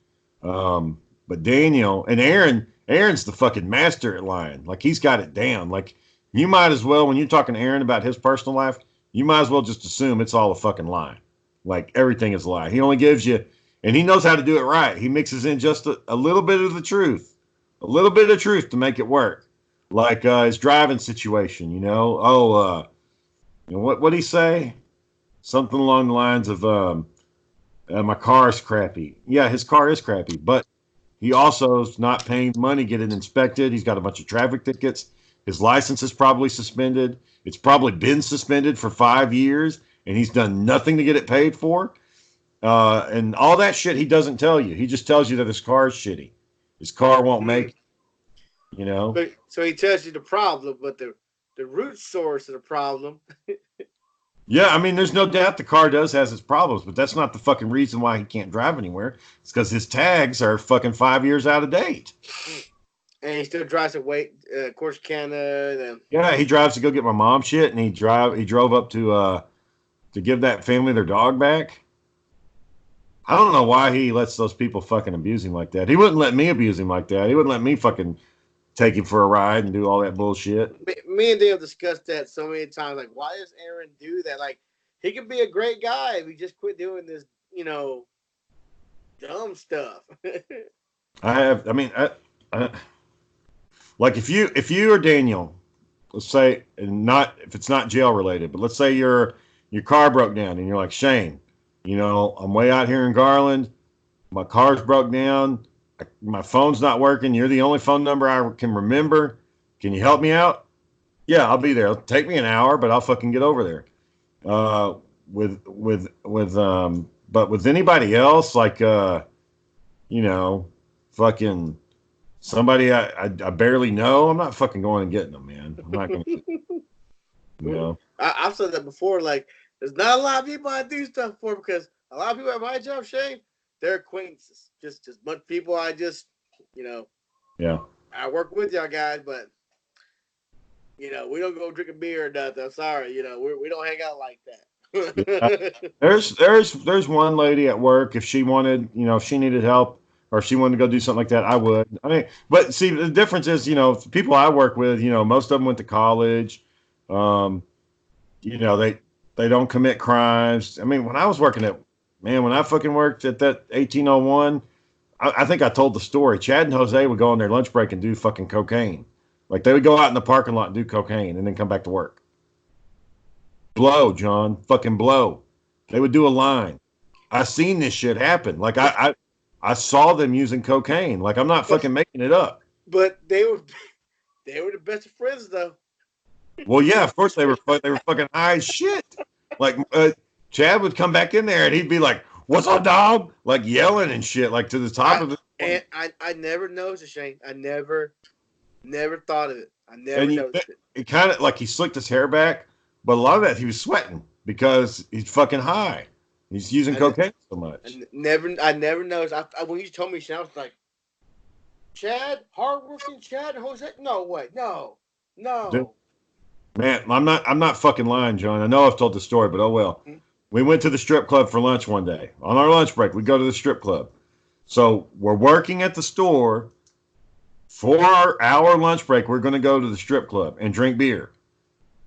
But Daniel and Aaron's the fucking master at lying. Like he's got it down. Like you might as well, when you're talking to Aaron about his personal life, you might as well just assume it's all a fucking lie. Like everything is a lie. He only gives you, and he knows how to do it right. He mixes in just a little bit of the truth, to make it work. Like his driving situation, what'd he say? Something along the lines of, my car's crappy. Yeah, his car is crappy, but he also is not paying money, getting inspected. He's got a bunch of traffic tickets. His license is probably suspended. It's probably been suspended for 5 years, and he's done nothing to get it paid for. And all that shit he doesn't tell you. He just tells you that his car is shitty. His car won't make it, But, so he tells you the problem, but the root source of the problem. Yeah, I mean, there's no doubt the car has its problems, but that's not the fucking reason why he can't drive anywhere. It's because his tags are fucking 5 years out of date. And he still drives away, Corsicana. Yeah, he drives to go get my mom shit, and he drove up to give that family their dog back. I don't know why he lets those people fucking abuse him like that. He wouldn't let me abuse him like that. He wouldn't let me fucking take him for a ride and do all that bullshit. Me and Dale discussed that so many times. Like, why does Aaron do that? Like, he could be a great guy if he just quit doing this, dumb stuff. Like if you or Daniel, let's say, and not if it's not jail related, but let's say your car broke down and you're like, Shane, I'm way out here in Garland, my car's broke down, my phone's not working, you're the only phone number I can remember, can you help me out? Yeah, I'll be there. It'll take me an hour, but I'll fucking get over there. But with anybody else, like fucking somebody I barely know, I'm not fucking going and getting them, man. I'm not going. I've said that before. Like, there's not a lot of people I do stuff for because a lot of people at my job, Shane, they're acquaintances. Just much people I just, Yeah. I work with y'all guys, but we don't go drink a beer or nothing. I'm sorry, we don't hang out like that. Yeah. There's one lady at work. If she wanted, if she needed help or if she wanted to go do something like that, I would. I mean, but see, the difference is, people I work with, most of them went to college. you know, they don't commit crimes. I mean, when I was working at, man, when I fucking worked at that 1801, I think I told the story. Chad and Jose would go on their lunch break and do fucking cocaine. Like they would go out in the parking lot and do cocaine and then come back to work. Blow, John, fucking blow. They would do a line. I seen this shit happen. Like I saw them using cocaine. Like I'm not fucking making it up. But they were the best of friends though. Well, yeah, of course they were fucking high as shit. Like Chad would come back in there and he'd be like, "What's up, dog?" Like yelling and shit, like to the top of the. And I never noticed it, Shane. I never thought of it. I never noticed it. It kind of like he slicked his hair back, but a lot of that he was sweating because he's fucking high. He's using cocaine so much. I never noticed. When you told me, Shane, I was like, Chad, hardworking Chad, Jose. No way, no. Dude, man, I'm not fucking lying, John. I know I've told the story, but oh well. Mm-hmm. We went to the strip club for lunch one day. On our lunch break, we go to the strip club. So we're working at the store. For our lunch break, we're going to go to the strip club and drink beer.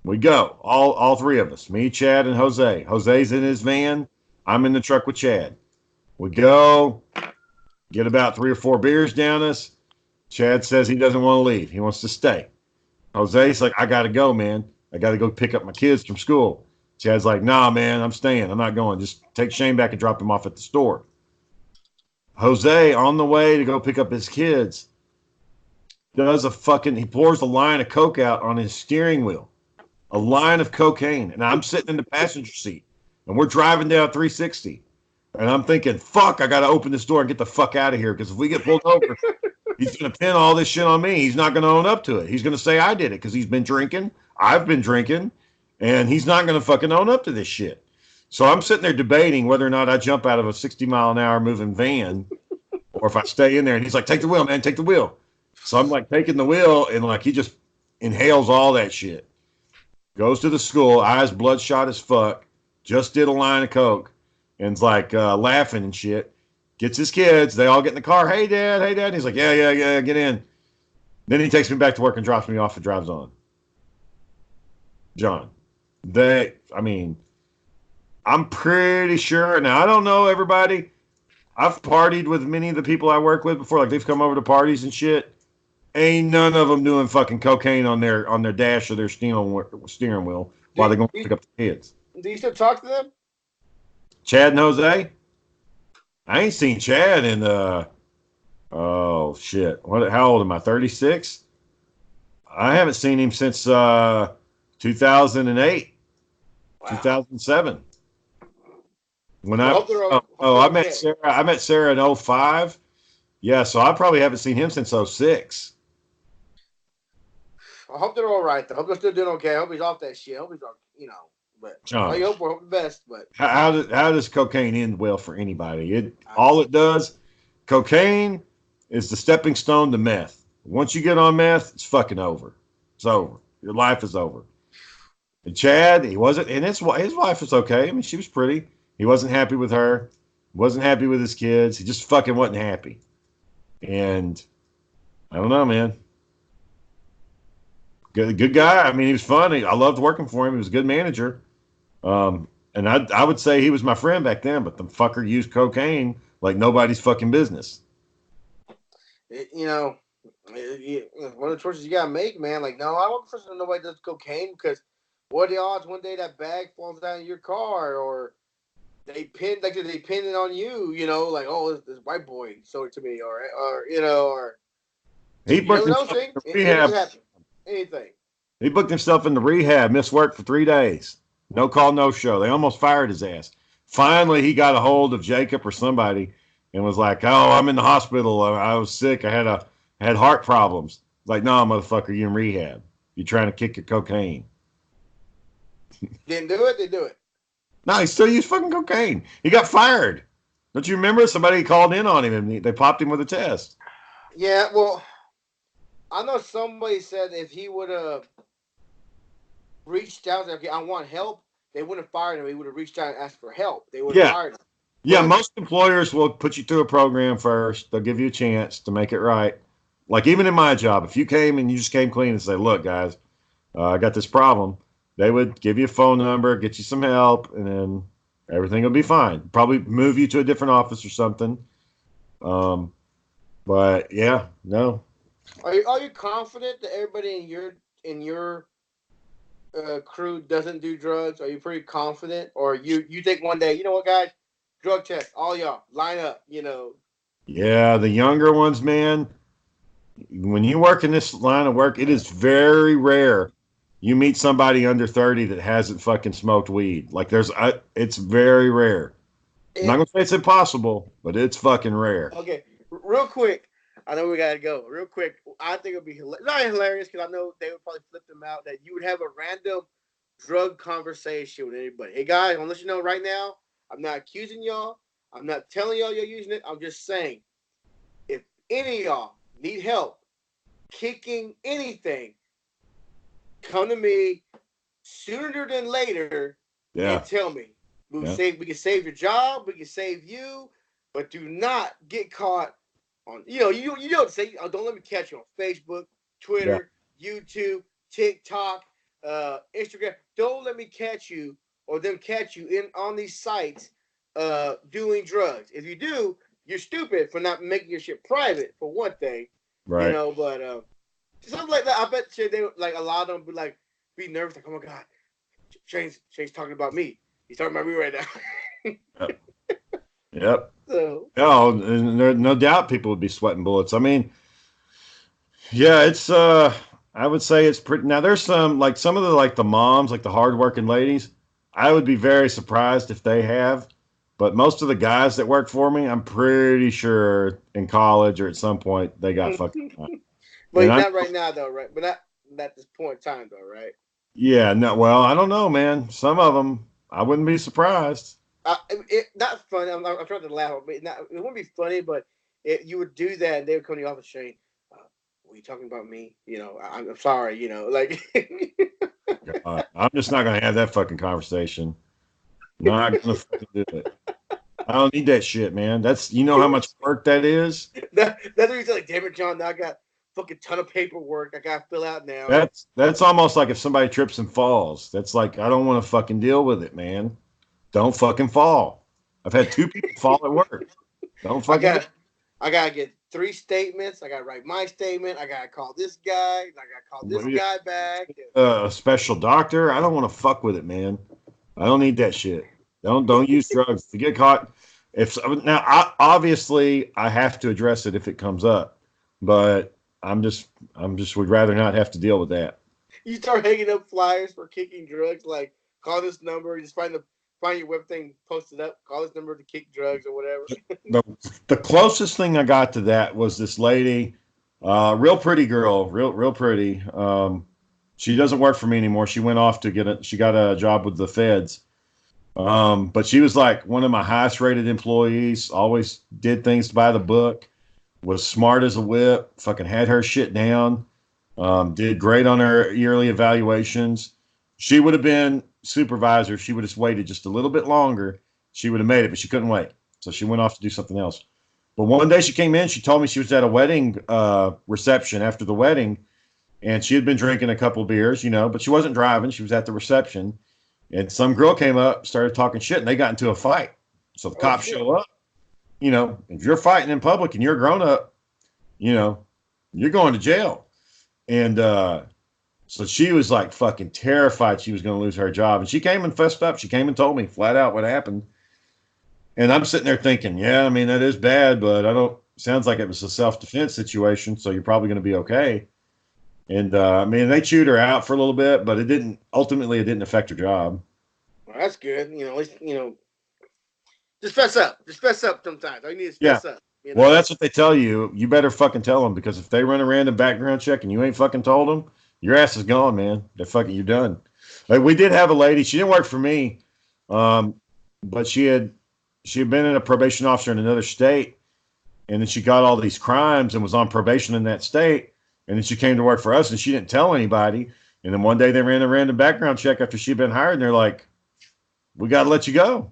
We go, all three of us, me, Chad, and Jose. Jose's in his van. I'm in the truck with Chad. We go, get about 3 or 4 beers down us. Chad says he doesn't want to leave. He wants to stay. Jose's like, I got to go, man. I got to go pick up my kids from school. Chad's like, nah, man, I'm staying. I'm not going. Just take Shane back and drop him off at the store. Jose, on the way to go pick up his kids, he pours a line of coke out on his steering wheel. A line of cocaine. And I'm sitting in the passenger seat. And we're driving down 360. And I'm thinking, fuck, I got to open this door and get the fuck out of here. Because if we get pulled over, he's going to pin all this shit on me. He's not going to own up to it. He's going to say I did it because he's been drinking. I've been drinking. And he's not going to fucking own up to this shit. So I'm sitting there debating whether or not I jump out of a 60-mile-an-hour moving van or if I stay in there. And he's like, take the wheel, man, take the wheel. So I'm like taking the wheel and like he just inhales all that shit. Goes to the school, eyes bloodshot as fuck. Just did a line of coke, and's like laughing and shit. Gets his kids. They all get in the car. Hey, Dad. Hey, Dad. And he's like, yeah, get in. Then he takes me back to work and drops me off and drives on. John, I'm pretty sure. Now, I don't know everybody. I've partied with many of the people I work with before. Like, they've come over to parties and shit. Ain't none of them doing fucking cocaine on their dash or their steering wheel while they're going to pick up the kids. Do you still talk to them? Chad and Jose? I ain't seen Chad in oh shit. How old am I? 36? I haven't seen him since 2008. Wow. 2007. When I met Sarah. I met Sarah in 05. Yeah, so I probably haven't seen him since 06. I hope they're all right, though. I hope they're still doing okay. I hope he's off that shit. I hope he's, but I hope the best. But how does cocaine end well for anybody? All it does, cocaine is the stepping stone to meth. Once you get on meth, it's fucking over. It's over. Your life is over. And Chad, he wasn't, and his wife was okay. I mean, she was pretty. He wasn't happy with her. Wasn't happy with his kids. He just fucking wasn't happy. And I don't know, man. Good guy. I mean, he was funny. I loved working for him. He was a good manager. And I would say he was my friend back then, but the fucker used cocaine like nobody's fucking business. One of the choices you gotta make, man. Like, no, I don't want to nobody does cocaine because what are the odds one day that bag falls down in your car or they pin it on you, like, oh, this white boy sold it to me, or he booked himself in rehab. Anything. He booked himself into rehab, missed work for 3 days. No call, no show. They almost fired his ass. Finally, he got a hold of Jacob or somebody and was like, oh, I'm in the hospital. I was sick. I had heart problems. Like, no, motherfucker, you're in rehab. You're trying to kick your cocaine. Didn't do it? They do it. No, he still used fucking cocaine. He got fired. Don't you remember? Somebody called in on him and they popped him with a test. Yeah, well, I know somebody said if he would have reached out and said, okay, I want help, they wouldn't have fired him. He would have reached out and asked for help. They would have fired him. Yeah, most employers will put you through a program first. They'll give you a chance to make it right. Like even in my job, if you came and you just came clean and say, look, guys, I got this problem. they would give you a phone number, get you some help, and then everything will be fine. Probably move you to a different office or something. But yeah, no. Are you confident that everybody in your crew doesn't do drugs? Are you pretty confident, or you think one day, you know what, guys, drug test, all y'all line up, you know? Yeah, the younger ones, man. When you work in this line of work, it is very rare you meet somebody under 30 that hasn't fucking smoked weed. Like it's very rare. I'm not And gonna say it's impossible, but it's fucking rare. okay, real quick, I know we gotta go. Real quick, I think it'd be not hilarious because I know they would probably flip them out that you would have a random drug conversation with anybody. Hey guys, I want to let you know right now, I'm not accusing y'all. I'm not telling y'all you're using it. I'm just saying, if any of y'all need help kicking anything, come to me sooner than later and Yeah, tell me. yeah, We can save your job, we can save you, but do not get caught on you don't say, oh, don't let me catch you on Facebook, yeah. Twitter, YouTube, TikTok, Instagram. Don't let me catch you or them catch you in on these sites doing drugs. If you do, you're stupid for not making your shit private for one thing, Right. but something like that. I bet you they like a lot of them be nervous, like, oh my god, Shane's talking about me. He's talking about me right now. Yep. Yep. So No, no doubt people would be sweating bullets. I mean, yeah, it's I would say it's pretty now there's some like some of the like the moms, like the hardworking ladies, I would be very surprised if they have. But most of the guys that work for me, I'm pretty sure in college or at some point they got fucking high. And but I not right now though, right? But not at this point in time though, right? yeah, no, well, I don't know, man. Some of them, I wouldn't be surprised. Not funny. I'm trying to laugh, but it wouldn't be funny. But you would do that, and they would come to the office saying, "Were you talking about me? I'm sorry. Like I'm just not gonna have that fucking conversation. Not gonna fucking do it. I don't need that shit, man. That's you know how much work that is. that's what you say. Like, damn it, John. Now I got fucking ton of paperwork I got to fill out now. That's almost like if somebody trips and falls. That's like I don't want to fucking deal with it, man. Don't fucking fall. I've had two people fall at work. Don't I fucking do got I gotta get 3 statements. I gotta write my statement. I gotta call this guy. I gotta call this it. guy back. A special doctor. I don't want to fuck with it, man. I don't need that shit. Don't use drugs. If you get caught, if now obviously I have to address it if it comes up, but I'm just would rather not have to deal with that. You start hanging up flyers for kicking drugs, like call this number. You just find your web thing, post it up. Call this number to kick drugs or whatever. The the closest thing I got to that was this lady, real pretty girl, real pretty. She doesn't work for me anymore. She went off to she got a job with the feds. But she was like one of my highest rated employees, always did things by the book, was smart as a whip, fucking had her shit down, did great on her yearly evaluations. She would have been supervisor if she would have waited just a little bit longer. She would have made it, but she couldn't wait. So she went off to do something else. But one day she came in, she told me she was at a wedding reception after the wedding, and she had been drinking a couple of beers, but she wasn't driving. She was at the reception. And some girl came up, started talking shit, and they got into a fight. So the Oh cops shit! show up. If you're fighting in public and you're a grown up, you're going to jail. And so she was like fucking terrified she was going to lose her job. And she came and fessed up. She came and told me flat out what happened. And I'm sitting there thinking, yeah, I mean, that is bad, but sounds like it was a self defense situation. So you're probably going to be okay. And I mean, they chewed her out for a little bit, but ultimately, it didn't affect her job. Well, that's good. At least just fess up. Just fess up sometimes. All you need is Yeah. fess up. Well, that's what they tell you. You better fucking tell them because if they run a random background check and you ain't fucking told them, your ass is gone, man. You're done. Like we did have a lady. She didn't work for me, but she had been in a probation officer in another state, and then she got all these crimes and was on probation in that state, and then she came to work for us and she didn't tell anybody. And then one day they ran a random background check after she'd been hired, and they're like, "We got to let you go.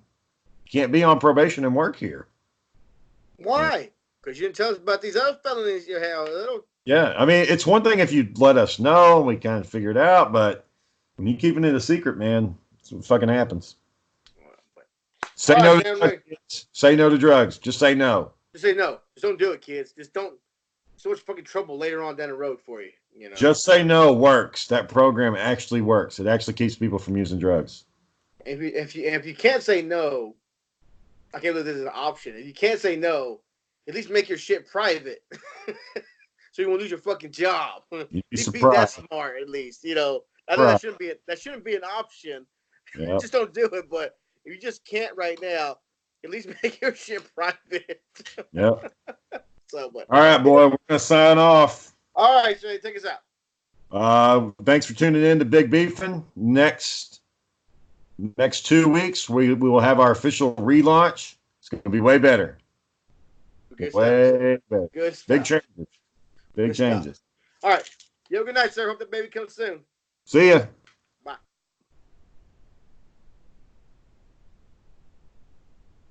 You can't be on probation and work here." Why? Because you didn't tell us about these other felonies you have. Yeah, I mean, it's one thing if you let us know and we kind of figure it out, but When you keeping it a secret, man, that's what fucking happens. But, Say all no right, to man. drugs. Kids. Say no to drugs. Just say no. Just say no. Just don't do it, kids. Just don't. So much fucking trouble later on down the road for you. You know. Just say no works. That program actually works. It actually keeps people from using drugs. If you can't say no, I can't believe this is an option. If you can't say no, at least make your shit private, so you won't lose your fucking job. You'd be Be that surprised. smart, at least. You know, I know Right. that shouldn't be an option. Yep. Just don't do it. But if you just can't right now, at least make your shit private. Yep. So, but All right, boy. We're gonna sign off. all right, Shay, take us out. Thanks for tuning in to Big Beefin'. Next 2 weeks, we will have our official relaunch. It's going to be way better. Good Way better. Good stuff. Big changes. Big Good stuff. changes. All right. You have a good night, sir. Hope the baby comes soon. See ya.